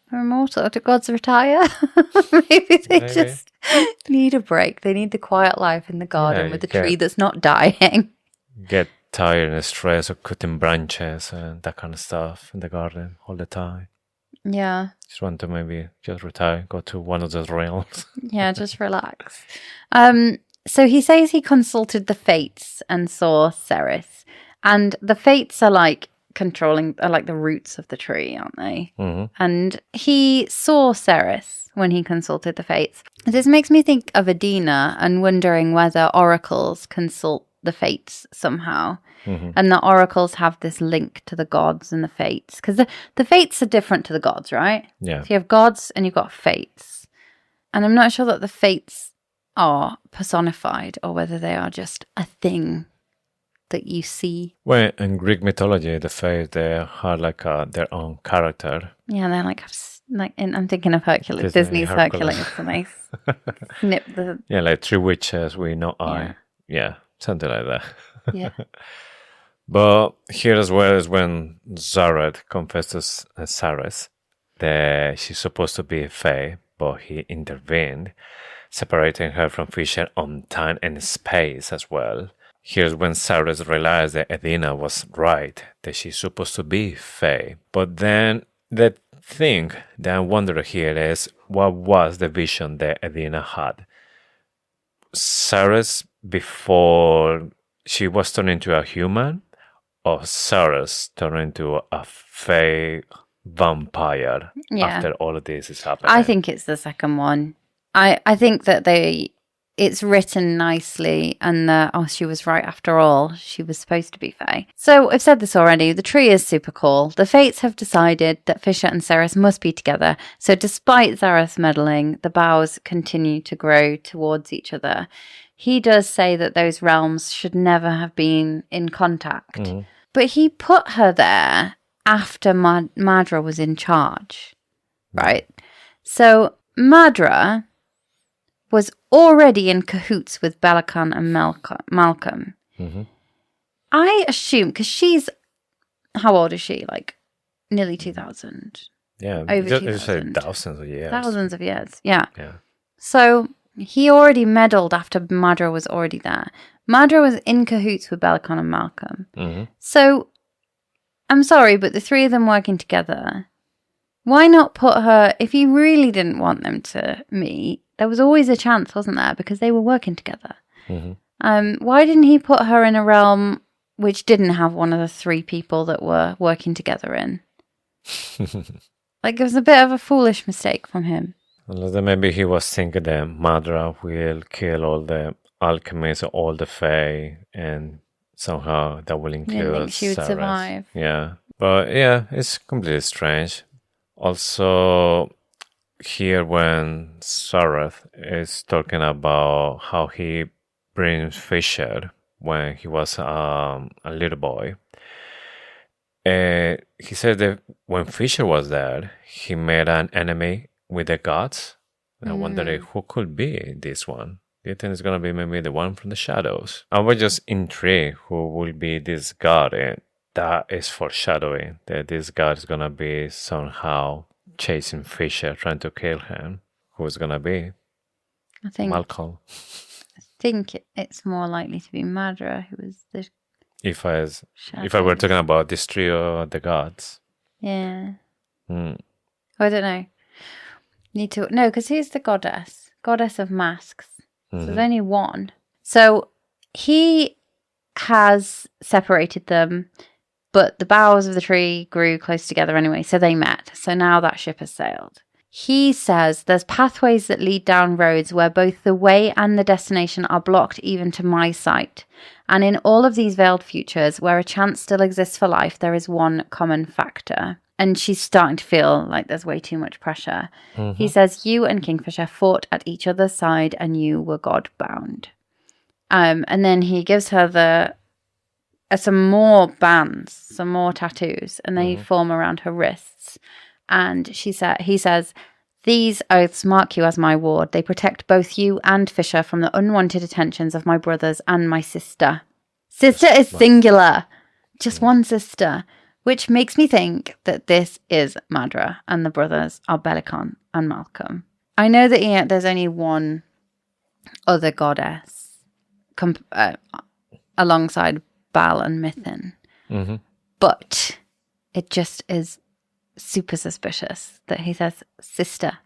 They're immortal. Do gods retire? Maybe they just need a break. They need the quiet life in the garden with the tree that's not dying. Get tired and stressed of cutting branches and that kind of stuff in the garden all the time. Yeah. Just want to maybe just retire, go to one of those realms. Yeah, just relax. So he says he consulted the fates and saw Ceres. And the fates are like the roots of the tree, aren't they? And he saw Ceres when he consulted the fates. This makes me think of Adina and wondering whether oracles consult the fates somehow. And the oracles have this link to the gods and the fates. Because the fates are different to the gods, right? Yeah. So you have gods and you've got fates. And I'm not sure that the fates are personified or whether they are just a thing that you see. Well, in Greek mythology, the fates, they have like their own character. Yeah, they're like I'm thinking of Hercules. Disney's Hercules. It's a nice snip the... Yeah, like three witches we know eye. Yeah, something like that. Yeah. But here as well is when Zared confesses Ceres that she's supposed to be a fae, but he intervened, separating her from Fisher on time and space as well. Here's when Ceres realized that Edina was right, that she's supposed to be fae. But then the thing that I wonder here is, what was the vision that Edina had? Sarah's before she was turned into a human, or Sarah's turned into a fey vampire Yeah. after all of this is happening? I think it's the second one. I think that it's written nicely and that, she was right after all. She was supposed to be Fae. So I've said this already. The tree is super cool. The Fates have decided that Fisher and Ceres must be together. So despite Zareth meddling, the boughs continue to grow towards each other. He does say that those realms should never have been in contact. But he put her there after Madra was in charge, right? So Madra was already in cahoots with Belikon and Malcolm. I assume, because she's, how old is she? Like, nearly 2,000. Yeah, Over you say 2,000. thousands of years. Thousands of years, yeah. Yeah. So he already meddled after Madra was already there. Madra was in cahoots with Belikon and Malcolm. So, I'm sorry, but the three of them working together, why not put her, if he really didn't want them to meet, there was always a chance, wasn't there? Because they were working together. Why didn't he put her in a realm which didn't have one of the three people that were working together in? Like, it was a bit of a foolish mistake from him. Well, then maybe he was thinking that Madra will kill all the alchemists, all the Fae, and somehow that will include Didn't think she would Ceres. survive. Yeah, but yeah, it's completely strange. Also, here when Sareth is talking about how he brings Fisher when he was a little boy, he said that when Fisher was there, he made an enemy with the gods. And I wondered who could be this one. Do you think it's gonna be maybe the one from the shadows? I was just intrigued who will be this god, and that is foreshadowing that this god is gonna be somehow chasing Fisher, trying to kill him. Who's gonna be? I think Malcolm. it's more likely to be Madra, who was the If I were shadows. talking about this trio of the gods. Yeah. Hmm. I don't know. No, because he's the goddess of masks. So there's only one. So he has separated them, but the boughs of the tree grew close together anyway, so they met. So now that ship has sailed. He says there's pathways that lead down roads where both the way and the destination are blocked even to my sight. And in all of these veiled futures, where a chance still exists for life, there is one common factor. And she's starting to feel like there's way too much pressure. He says, you and Kingfisher fought at each other's side and you were God-bound. And then he gives her some more bands, some more tattoos, and they form around her wrists. And he says, these oaths mark you as my ward. They protect both you and Fisher from the unwanted attentions of my brothers and my sister. Sister is singular. Just one sister. Which makes me think that this is Madra and the brothers are Belikon and Malcolm. I know that there's only one other goddess alongside Baal and Mithrin. But it just is super suspicious that he says sister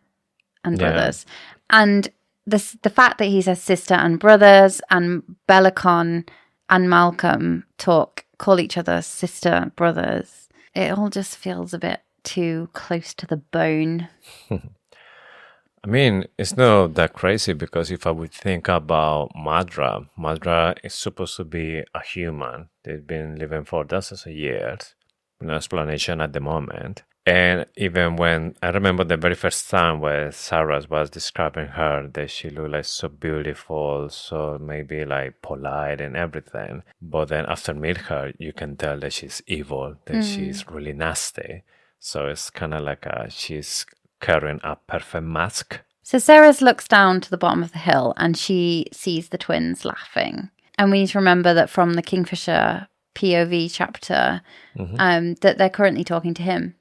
and brothers. And the fact that he says sister and brothers and Belikon and Malcolm call each other sister, brothers, it all just feels a bit too close to the bone. I mean, it's not that crazy because if I would think about Madra is supposed to be a human. They've been living for dozens of years. No explanation at the moment. And even when I remember the very first time where Sarah was describing her, that she looked like so beautiful, so maybe like polite and everything. But then after meet her, you can tell that she's evil, that she's really nasty. So it's kind of like she's carrying a perfect mask. So Ceres looks down to the bottom of the hill and she sees the twins laughing. And we need to remember that from the Kingfisher POV chapter, that they're currently talking to him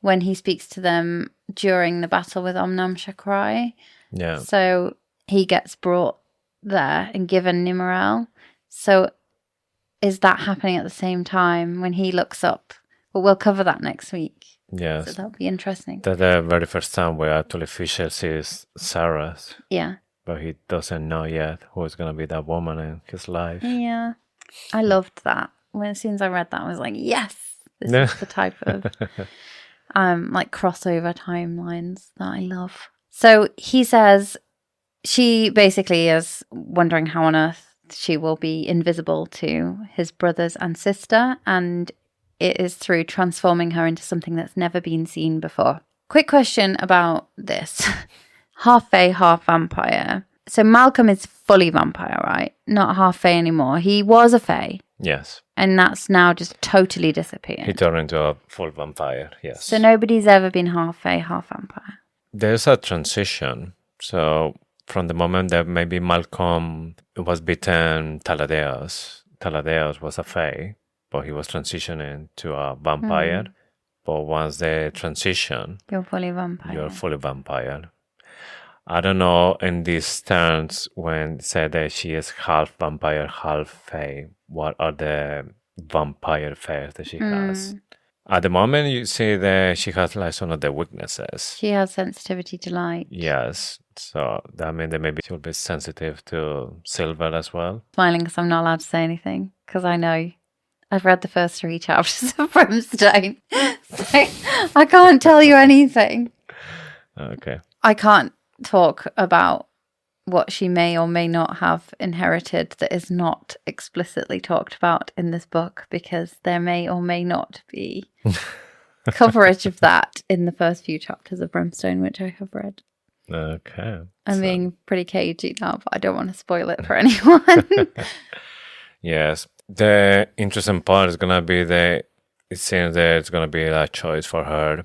when he speaks to them during the battle with Omnam Shakrai. Yeah. So he gets brought there and given Nimrel. So is that happening at the same time when he looks up? But we'll cover that next week. Yes. So that'll be interesting. That's the very first time where actually Fisher sees Sarah. Yeah. but he doesn't know yet who's going to be that woman in his life. Yeah. I loved that. As soon as I read that, I was like, yes, this is the type of like crossover timelines that I love. So he says she basically is wondering how on earth she will be invisible to his brothers and sister, and it is through transforming her into something that's never been seen before. Quick question about this. Half fae, half vampire. So Malcolm is fully vampire, right? Not half fae anymore. He was a fae. Yes. And that's now just totally disappeared. He turned into a full vampire, yes. So nobody's ever been half fae, half vampire. There's a transition. So from the moment that maybe Malcolm was bitten Taladeus was a fae, but he was transitioning to a vampire. But once they transition, You're fully vampire. you're fully vampire. I don't know in these terms when said that she is half vampire, half fae. What are the vampire faes that she has? At the moment, you see that she has like some of the weaknesses. She has sensitivity to light. Yes, so that means that maybe she'll be sensitive to silver as well. Smiling because I'm not allowed to say anything because I know I've read the first 3 chapters of Brimstone. So I can't tell you anything. Okay. I can't talk about what she may or may not have inherited that is not explicitly talked about in this book, because there may or may not be coverage of that in the first few chapters of Brimstone, which I have read. Okay. I'm being pretty cagey now, but I don't want to spoil it for anyone. Yes. The interesting part is going to be that it seems that it's going to be a choice for her,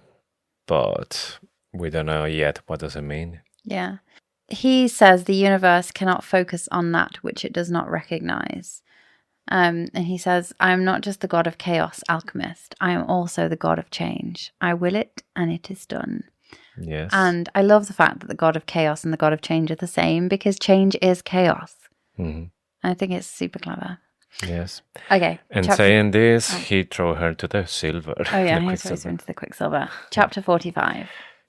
but we don't know yet what does it mean. Yeah. He says the universe cannot focus on that which it does not recognize. And he says, I am not just the god of chaos, alchemist. I am also the god of change. I will it, and it is done. Yes. And I love the fact that the god of chaos and the god of change are the same, because change is chaos. Mm-hmm. I think it's super clever. Yes. Okay. And saying this, he threw her to the silver. Oh, yeah, he throws her into the Quicksilver. Chapter 45.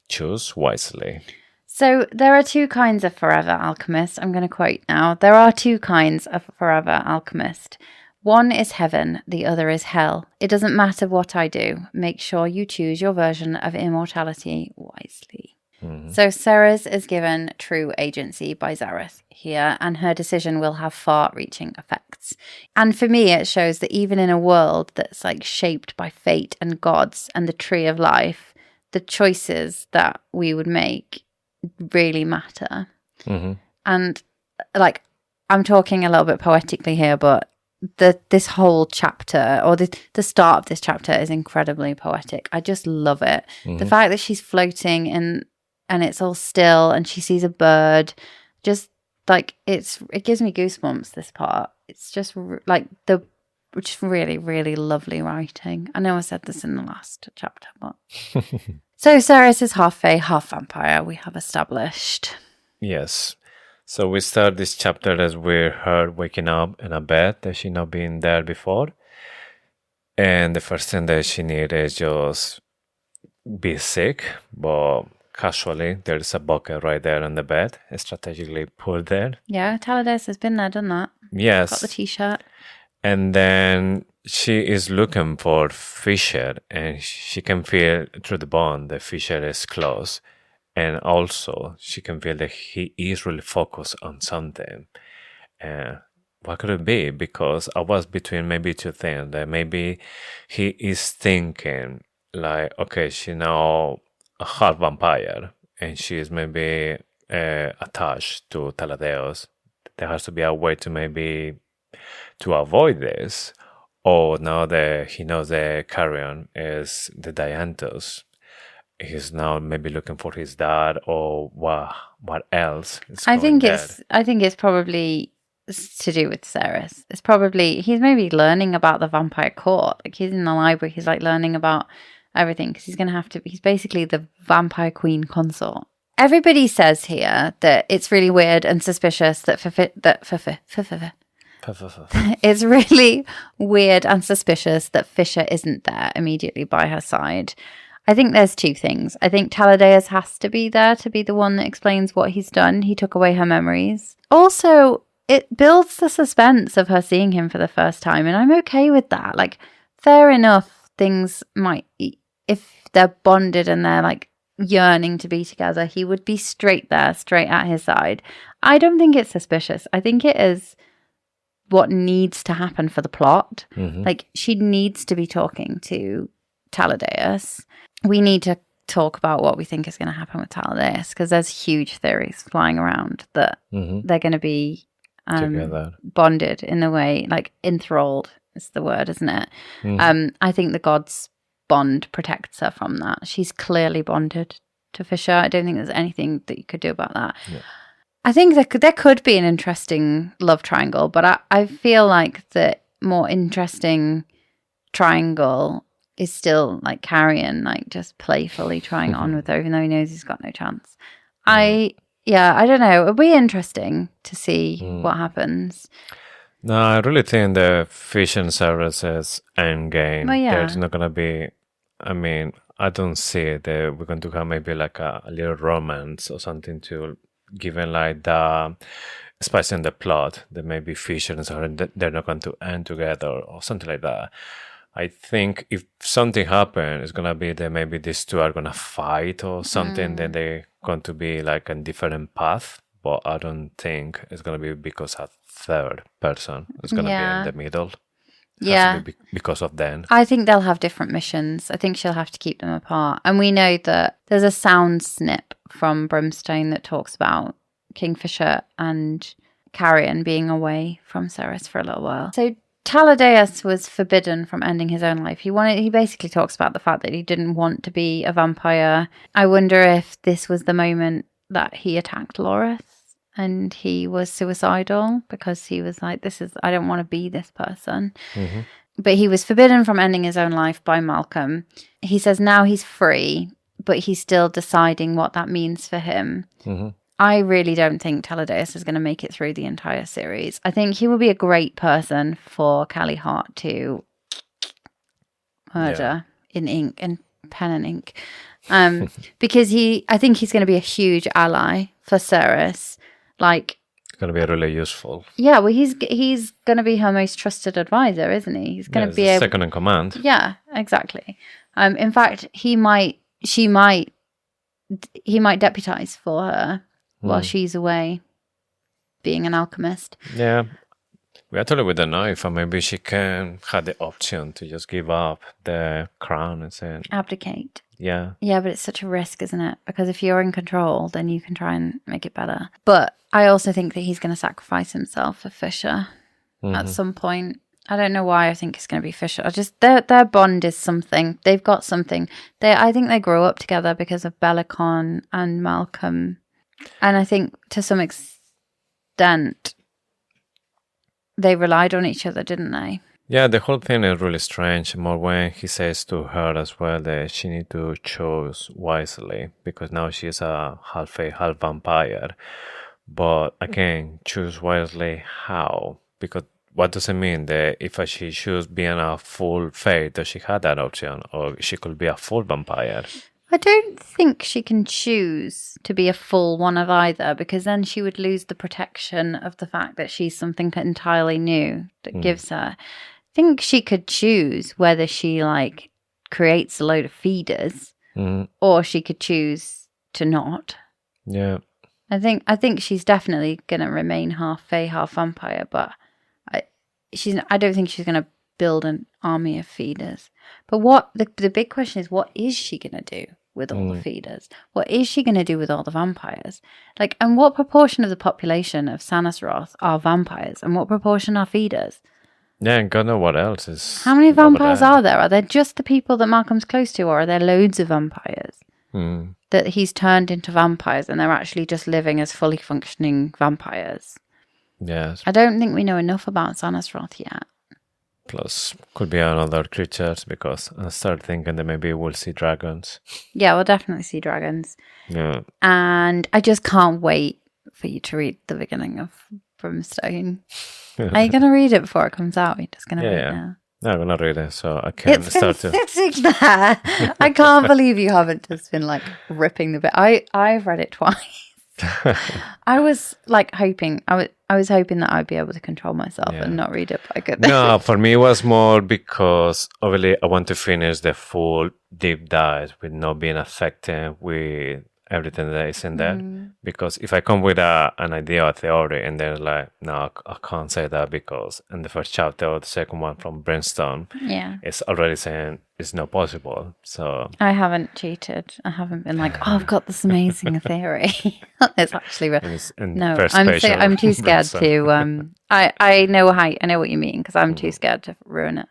Choose wisely. So there are 2 kinds of forever alchemist. I'm going to quote now. There are 2 kinds of forever alchemist. One is heaven, the other is hell. It doesn't matter what I do. Make sure you choose your version of immortality wisely. Mm-hmm. So Ceres is given true agency by Zareth here, and her decision will have far-reaching effects. And for me, it shows that even in a world that's like shaped by fate and gods and the tree of life, the choices that we would make really matter. Mm-hmm. And like, I'm talking a little bit poetically here, but this whole chapter, or the start of this chapter, is incredibly poetic. I just love it. Mm-hmm. The fact that she's floating and it's all still and she sees a bird, just like it gives me goosebumps, this part. It's just like just really, really lovely writing. I know I said this in the last chapter, but so Ceres is half fae, half vampire, we have established. Yes. So we start this chapter as we're her waking up in a bed that she not been there before. And the first thing that she needs is just be sick, but casually there's a bucket right there on the bed, strategically put there. Yeah, Taladeus has been there, done that. Yes. Got the t-shirt. And then she is looking for Fisher, and she can feel through the bond that Fisher is close. And also, she can feel that he is really focused on something. What could it be? Because I was between maybe 2 things. That maybe he is thinking, like, okay, she's now a half vampire, and she is maybe attached to Taladeus. There has to be a way to maybe to avoid this. Or now that he knows that Carrion is the Dianthus, he's now maybe looking for his dad, or what else is I think there. it's probably to do with Ceres. It's probably he's maybe learning about the vampire court. Like, he's in the library, he's like learning about everything, because he's going to have to. He's basically the vampire queen consort. Everybody says here that it's really weird and suspicious that it's really weird and suspicious that Fisher isn't there immediately by her side. I think there's two things. I think Taladeus has to be there to be the one that explains what he's done. He took away her memories. Also, it builds the suspense of her seeing him for the first time, and I'm okay with that. Like, fair enough, things might, if they're bonded and they're like yearning to be together, he would be straight there, straight at his side. I don't think it's suspicious. I think it is what needs to happen for the plot. Like, she needs to be talking to Taladeus. We need to talk about what we think is going to happen with Taladeus, because there's huge theories flying around that they're going to be bonded in a way, like enthralled is the word, isn't it? I think the gods bond protects her from that. She's clearly bonded to Fisher. I don't think there's anything that you could do about that. I think there could be an interesting love triangle, but I feel like the more interesting triangle is still like Carrion, like just playfully trying on with her, even though he knows he's got no chance. I don't know. It'll be interesting to see what happens. No, I really think the Fish and Services end game, there's not going to be, I mean, I don't see that we're going to have maybe like a little romance or something to given like the spice in the plot that maybe Fish and Services, they're not going to end together or something like that. I think if something happens, it's going to be that maybe these two are going to fight or something, then they're going to be like a different path. But I don't think it's going to be because a third person is going to be in the middle. It has to be because of them. I think they'll have different missions. I think she'll have to keep them apart. And we know that there's a sound snip from Brimstone that talks about Kingfisher and Carrion being away from Ceres for a little while. So Taladeus was forbidden from ending his own life. He basically talks about the fact that he didn't want to be a vampire. I wonder if this was the moment that he attacked Loris and he was suicidal because he was like, I don't want to be this person. But he was forbidden from ending his own life by Malcolm. He says now he's free, but he's still deciding what that means for him. I really don't think Taladeus is going to make it through the entire series. I think he will be a great person for Callie Hart to murder in pen and ink. Because I think he's going to be a huge ally for Ceres. Like, it's going to be really useful. Yeah, well, he's going to be her most trusted advisor, isn't he? He's going to be second in command. Yeah, exactly. In fact, he might deputize for her while she's away being an alchemist. Yeah. We actually we don't know if maybe she can have the option to just give up the crown and say abdicate. Yeah. Yeah, but it's such a risk, isn't it? Because if you're in control, then you can try and make it better. But I also think that he's going to sacrifice himself for Fisher at some point. I don't know why I think it's going to be Fisher. Their bond is something. They've got something. I think they grow up together because of Belikon and Malcolm. And I think to some extent they relied on each other, didn't they? Yeah, the whole thing is really strange. More when he says to her as well that she need to choose wisely because now she's a half vampire. But again, choose wisely how? Because what does it mean that if she choose being a full fae, does she have that option, or she could be a full vampire? I don't think she can choose to be a full one of either, because then she would lose the protection of the fact that she's something entirely new that gives her. I think she could choose whether she like creates a load of feeders or she could choose to not. Yeah. I think she's definitely going to remain half fae, half vampire, but I don't think she's going to build an army of feeders. But what the big question is, what is she going to do with all the feeders? What is she going to do with all the vampires? Like, and what proportion of the population of Sanasroth are vampires, and what proportion are feeders? Yeah, and God knows what else is. How many vampires are there? Are there just the people that Malcolm's close to, or are there loads of vampires that he's turned into vampires and they're actually just living as fully functioning vampires? Yes. I don't think we know enough about Sanasroth yet. Plus, could be another creatures, because I start thinking that maybe we'll see dragons. Yeah, we'll definitely see dragons. Yeah. And I just can't wait for you to read the beginning of Brimstone. Are you going to read it before it comes out? You're just going to read it now? No, I'm gonna read it, so I can It's been start to. sitting there. I can't believe you haven't just been like ripping the bit. I've read it twice. I was like hoping. I was hoping that I'd be able to control myself and not read it, but I couldn't. No, for me it was more because obviously I want to finish the full deep dive with not being affected with everything that is in there. Because if I come with an idea or theory and they're like, no, I can't say that because in the first chapter or the second one from BRIMSTONE, it's already saying it's not possible. So I haven't cheated. I haven't been like, oh, I've got this amazing theory. It's actually no. I'm too scared to. I know what you mean because I'm too scared to ruin it.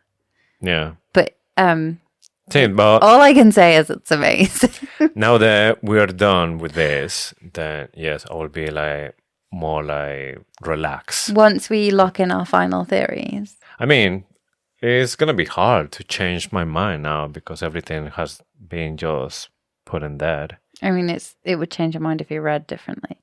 Yeah, but but all I can say is it's amazing. Now that we're done with this, then yes, I will be like more like relaxed. Once we lock in our final theories. I mean, it's gonna be hard to change my mind now because everything has been just put in there. I mean, it would change your mind if you read differently.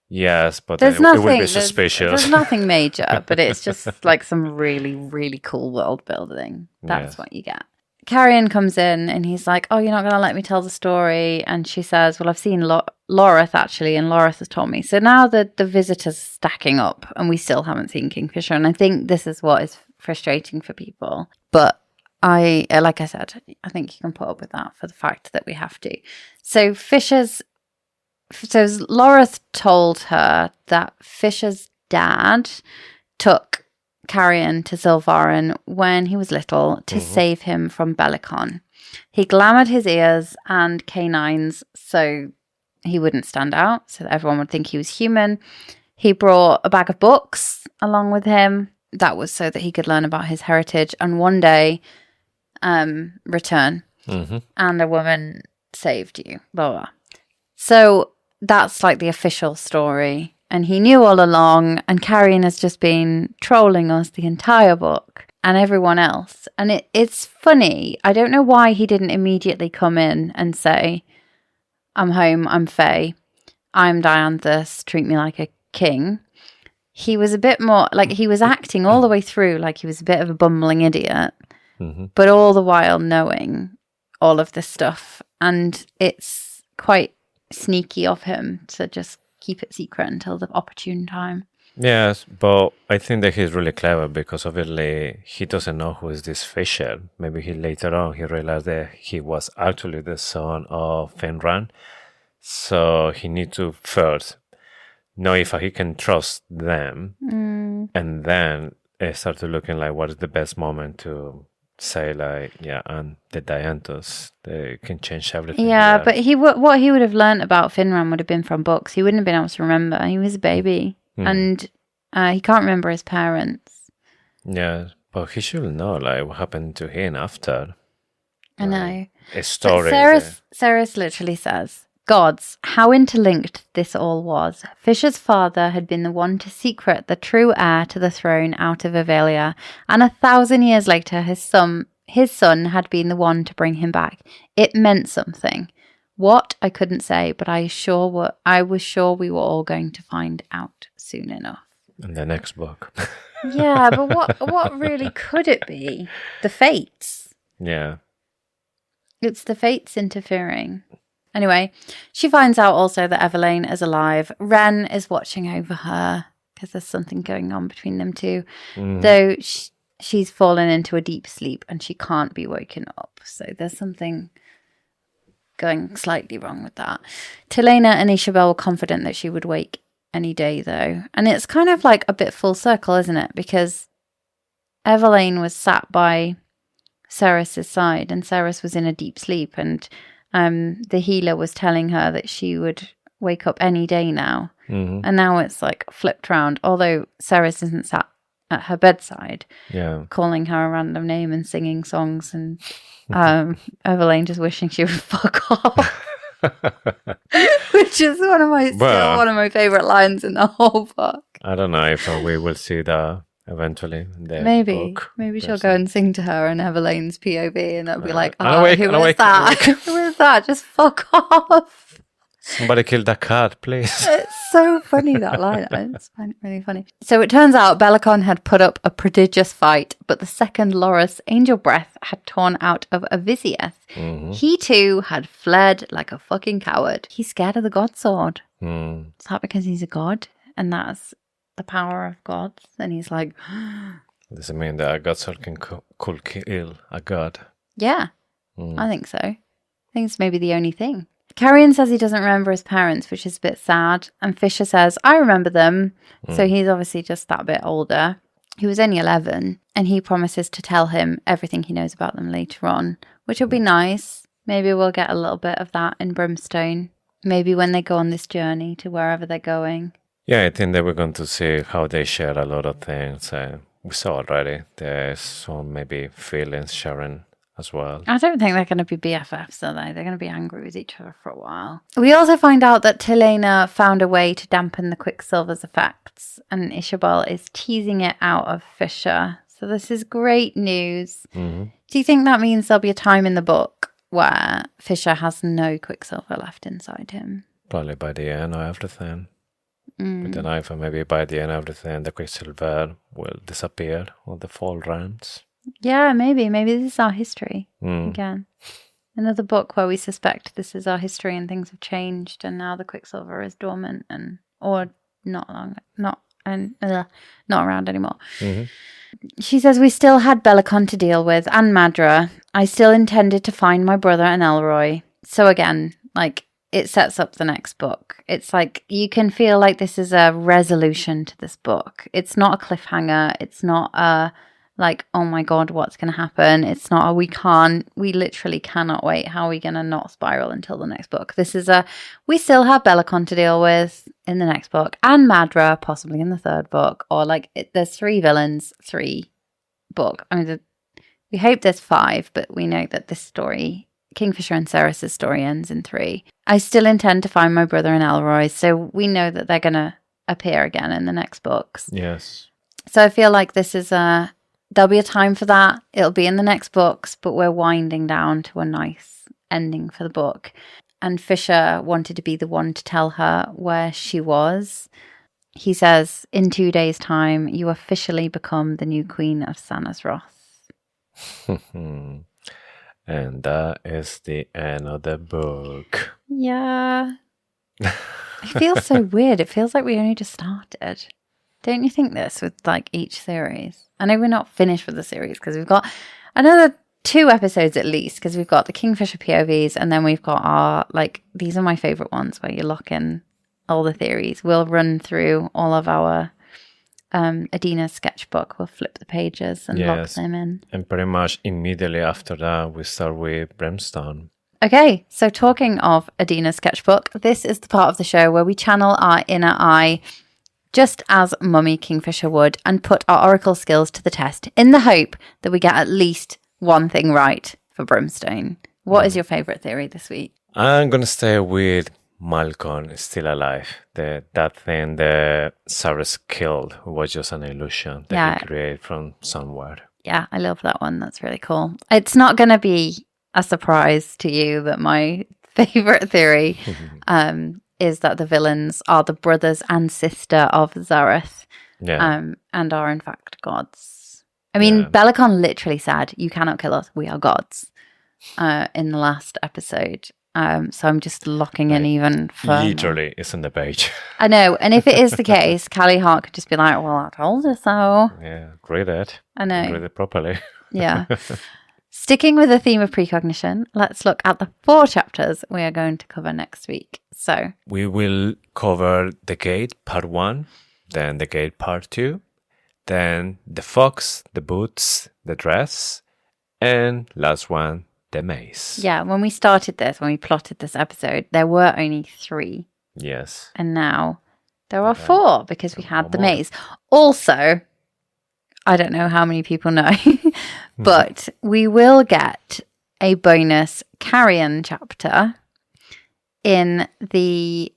Yes, but it would be suspicious. There's nothing major, but it's just like some really, really cool world building. That's what you get. Carrion comes in and he's like, oh, you're not going to let me tell the story. And she says, well, I've seen Loreth actually, and Loreth has told me. So now the visitors stacking up and we still haven't seen Kingfisher. And I think this is what is frustrating for people. But like I said, I think you can put up with that for the fact that we have to. So Loreth told her that Fisher's dad took Carrion to Silvarin when he was little to save him from Belikon. He glamoured his ears and canines so he wouldn't stand out, so that everyone would think he was human. He brought a bag of books along with him. That was so that he could learn about his heritage and one day return. And a woman saved you. Blah, blah. So that's like the official story. And he knew all along, and Carrion has just been trolling us the entire book and everyone else. And it's funny. I don't know why he didn't immediately come in and say, I'm home, I'm Faye, I'm Dianthus, treat me like a king. He was a bit more, like he was acting all the way through like he was a bit of a bumbling idiot, but all the while knowing all of this stuff. And it's quite sneaky of him to just keep it secret until the opportune time. Yes, but I think that he's really clever because obviously he doesn't know who is this Fisher. Maybe later on he realized that he was actually the son of Finran. So he needs to first know if he can trust them and then start to looking like what is the best moment to say like, yeah, and the Dianthus, they can change everything. Yeah, but what he would have learnt about Finran would have been from books. He wouldn't have been able to remember. He was a baby, and he can't remember his parents. Yeah, but he should know like what happened to him after. I know. A story. Ceres literally says, gods, how interlinked this all was. Fisher's father had been the one to secret the true heir to the throne out of Avelia, and 1,000 years later his son had been the one to bring him back. It meant something. What, I couldn't say, but I was sure we were all going to find out soon enough. In the next book. Yeah, but what really could it be? The fates. Yeah. It's the fates interfering. Anyway, she finds out also that Evelyn is alive. Ren is watching over her because there's something going on between them two. Though she's fallen into a deep sleep and she can't be woken up. So there's something going slightly wrong with that. Tilena and Isabel were confident that she would wake any day though. And it's kind of like a bit full circle, isn't it? Because Evelyn was sat by Ceres's side and Ceres was in a deep sleep and the healer was telling her that she would wake up any day now. And now it's like flipped round. Although Ceres isn't sat at her bedside, calling her a random name and singing songs, and Evelyn just wishing she would fuck off. Which is one of my favourite lines in the whole book. I don't know if we will see that eventually. Maybe she'll go and sing to her in Evelyn's POV, and it'll be like, who is that? Who is that? Just fuck off. Somebody killed that cat, please. It's so funny, that line. I just find it really funny. So it turns out Belikon had put up a prodigious fight, but the second Loris, Angel Breath, had torn out of Avicius. Mm-hmm. He too had fled like a fucking coward. He's scared of the god sword. Mm. Is that because he's a god? And that's the power of gods? And he's like... Does it mean that a god sword can could kill a god? Yeah, I think so. I think it's maybe the only thing. Carrion says he doesn't remember his parents, which is a bit sad. And Fisher says, I remember them. So he's obviously just that bit older. He was only 11, and he promises to tell him everything he knows about them later on, which will be nice. Maybe we'll get a little bit of that in Brimstone. Maybe when they go on this journey to wherever they're going. Yeah, I think that we're going to see how they share a lot of things. We saw already. There's some maybe feelings sharing as well. I don't think they're going to be BFFs, are they? They're going to be angry with each other for a while. We also find out that Tilena found a way to dampen the Quicksilver's effects, and Ishabel is teasing it out of Fisher. So this is great news. Mm-hmm. Do you think that means there'll be a time in the book where Fisher has no Quicksilver left inside him? Probably by the end of everything. With the knife, and maybe by the end of everything, the Quicksilver will disappear on the fall realms. Yeah, maybe. Maybe this is our history again. Another book where we suspect this is our history and things have changed, and now the Quicksilver is dormant or not around anymore. Mm-hmm. She says, we still had Belikon to deal with and Madra. I still intended to find my brother and Elroy. So again, like, it sets up the next book. It's like, you can feel like this is a resolution to this book. It's not a cliffhanger. It's not a, like, oh my God, what's going to happen? It's not a, we literally cannot wait. How are we going to not spiral until the next book? This is a, we still have Belikon to deal with in the next book, and Madra possibly in the third book, or like, there's 3 villains, 3 book. I mean, we hope there's 5, but we know that this story, Kingfisher and Ceres' story, ends in 3. I still intend to find my brother and Elroy, so we know that they're going to appear again in the next books. Yes. So I feel like this is there'll be a time for that. It'll be in the next books, but we're winding down to a nice ending for the book. And Fisher wanted to be the one to tell her where she was. He says, in 2 days' time, you officially become the new queen of Sanazroth. And that is the end of the book. Yeah. It feels so weird. It feels like we only just started. Don't you think this with like each series? I know we're not finished with the series because we've got another 2 episodes at least, because we've got the Kingfisher POVs, and then we've got our, like, these are my favorite ones where you lock in all the theories. We'll run through all of our Adina's sketchbook. We'll flip the pages and lock them in. And pretty much immediately after that, we start with Brimstone. Okay, so talking of Adina's sketchbook, this is the part of the show where we channel our inner eye, just as Mummy Kingfisher would, and put our oracle skills to the test in the hope that we get at least one thing right for Brimstone. What is your favourite theory this week? I'm going to stay with Malcolm is still alive. That thing that Cyrus killed was just an illusion that he created from somewhere. Yeah, I love that one. That's really cool. It's not going to be a surprise to you that my favourite theory is that the villains are the brothers and sister of Zareth, and are in fact gods. I mean, Belikon literally said, you cannot kill us, we are gods, in the last episode. So I'm just locking in even further. Literally, it's on the page. I know, and if it is the case, Callie Hart could just be like, well, I told you so. Yeah, read it. I know. Read it properly. Yeah. Sticking with the theme of precognition, let's look at the 4 chapters we are going to cover next week. So we will cover the gate part 1, then the gate part 2, then the fox, the boots, the dress, and last one, the maze. Yeah, when we started this, when we plotted this episode, there were only 3. Yes. And now there are 4 because we had the maze. Also, I don't know how many people know, but we will get a bonus Carrion chapter in the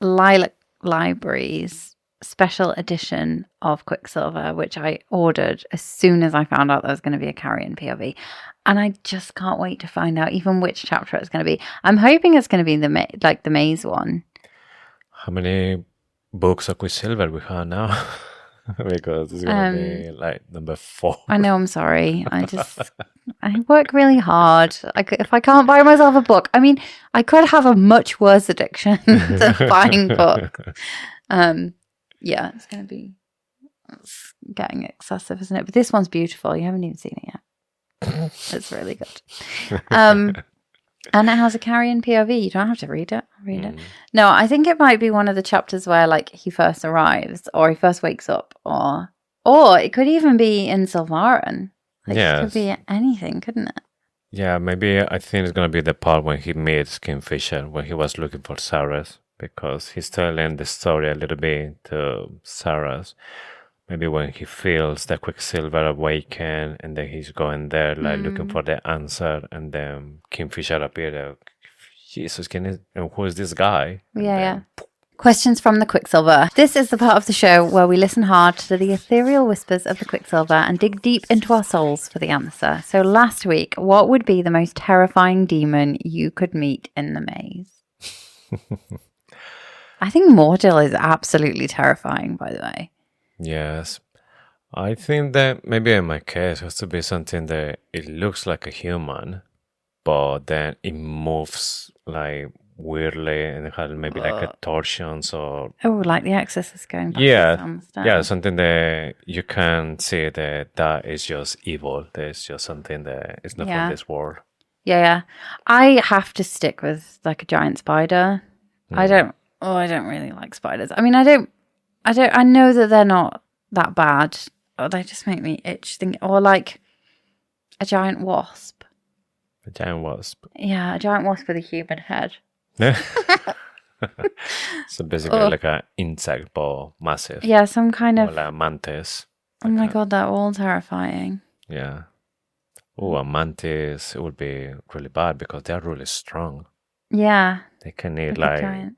Lilac Libraries special edition of Quicksilver, which I ordered as soon as I found out there was going to be a Carrion POV. And I just can't wait to find out even which chapter it's going to be. I'm hoping it's going to be the maze one. How many books of Quicksilver we have now? Because it's going to be like number 4. I know, I'm sorry. I work really hard. If I can't buy myself a book, I mean, I could have a much worse addiction to buying books. Yeah, it's getting excessive, isn't it? But this one's beautiful. You haven't even seen it yet. It's really good. And it has a Carrion POV. You don't have to read it. Read it. No, I think it might be one of the chapters where like he first arrives or he first wakes up or it could even be in Silvarin. Like, yes. It could be anything, couldn't it? Yeah, maybe I think it's going to be the part when he meets Kingfisher, when he was looking for Saras, because he's telling the story a little bit to Saras. Maybe when he feels the Quicksilver awaken and then he's going there like looking for the answer, and then Kingfisher appeared. Jesus, who is this guy? Yeah. Questions from the Quicksilver. This is the part of the show where we listen hard to the ethereal whispers of the Quicksilver and dig deep into our souls for the answer. So last week, what would be the most terrifying demon you could meet in the maze? I think Mordil is absolutely terrifying, by the way. Yes. I think that maybe in my case it has to be something that it looks like a human, but then it moves like weirdly and it has maybe like contortions or... Oh, like the Exorcist going back. Yeah, something that you can see that is just evil. There's just something that is not from this world. Yeah. I have to stick with like a giant spider. I don't really like spiders. I mean, I know that they're not that bad. Or they just make me itch. Or like a giant wasp. A giant wasp. Yeah, a giant wasp with a human head. So basically like an insect, but massive. Yeah, some kind of... Or like a mantis. Oh my god, they're all terrifying. Yeah. Oh, a mantis, it would be really bad because they're really strong. Yeah. They can eat like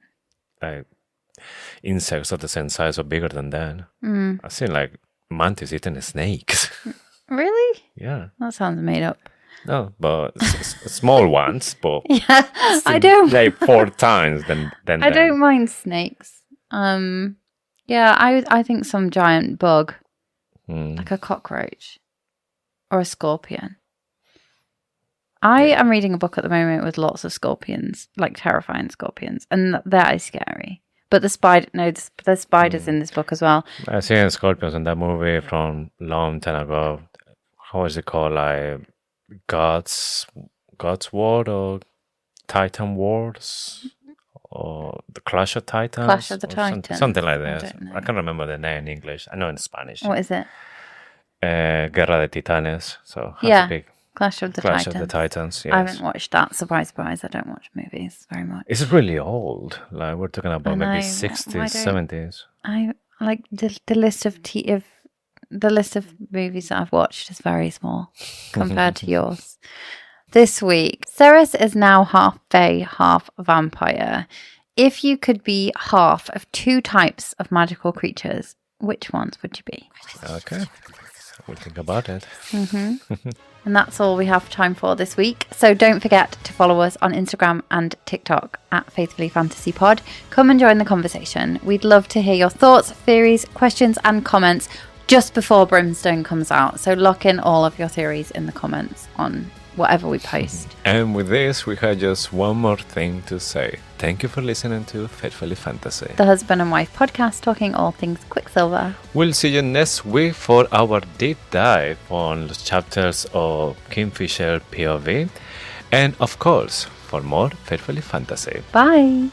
insects of the same size or bigger than that. I've seen like mantis eating snakes. Really? Yeah. That sounds made up. No, but small ones, but yeah, I don't like 4 times than I don't mind snakes. Yeah, I think some giant bug, like a cockroach or a scorpion. I am reading a book at the moment with lots of scorpions, like terrifying scorpions, and that is scary. But there's spiders in this book as well. I seen scorpions in that movie from long time ago. How is it called? Like God's Ward or Titan Wars or the Clash of Titans? Clash of the Titans. Something like that. I can't remember the name in English. I know in Spanish. What is it? Guerra de Titanes. So Clash of the Titans. Yes. I haven't watched that. Surprise, surprise. I don't watch movies very much. It's really old. Like we're talking about maybe 60s, 70s. I like the list of the list of movies that I've watched is very small compared to yours. This week, Ceres is now half fae, half vampire. If you could be half of 2 types of magical creatures, which ones would you be? Okay. We'll think about it. And that's all we have time for this week. So don't forget to follow us on Instagram and TikTok at Faithfully Fantasy Pod. Come and join the conversation. We'd love to hear your thoughts, theories, questions and comments just before Brimstone comes out. So lock in all of your theories in the comments on whatever we post. And with this, we have just one more thing to say. Thank you for listening to Faithfully Fantasy, the husband and wife podcast talking all things Quicksilver. We'll see you next week for our deep dive on the chapters of Kingfisher POV. And of course, for more Faithfully Fantasy. Bye.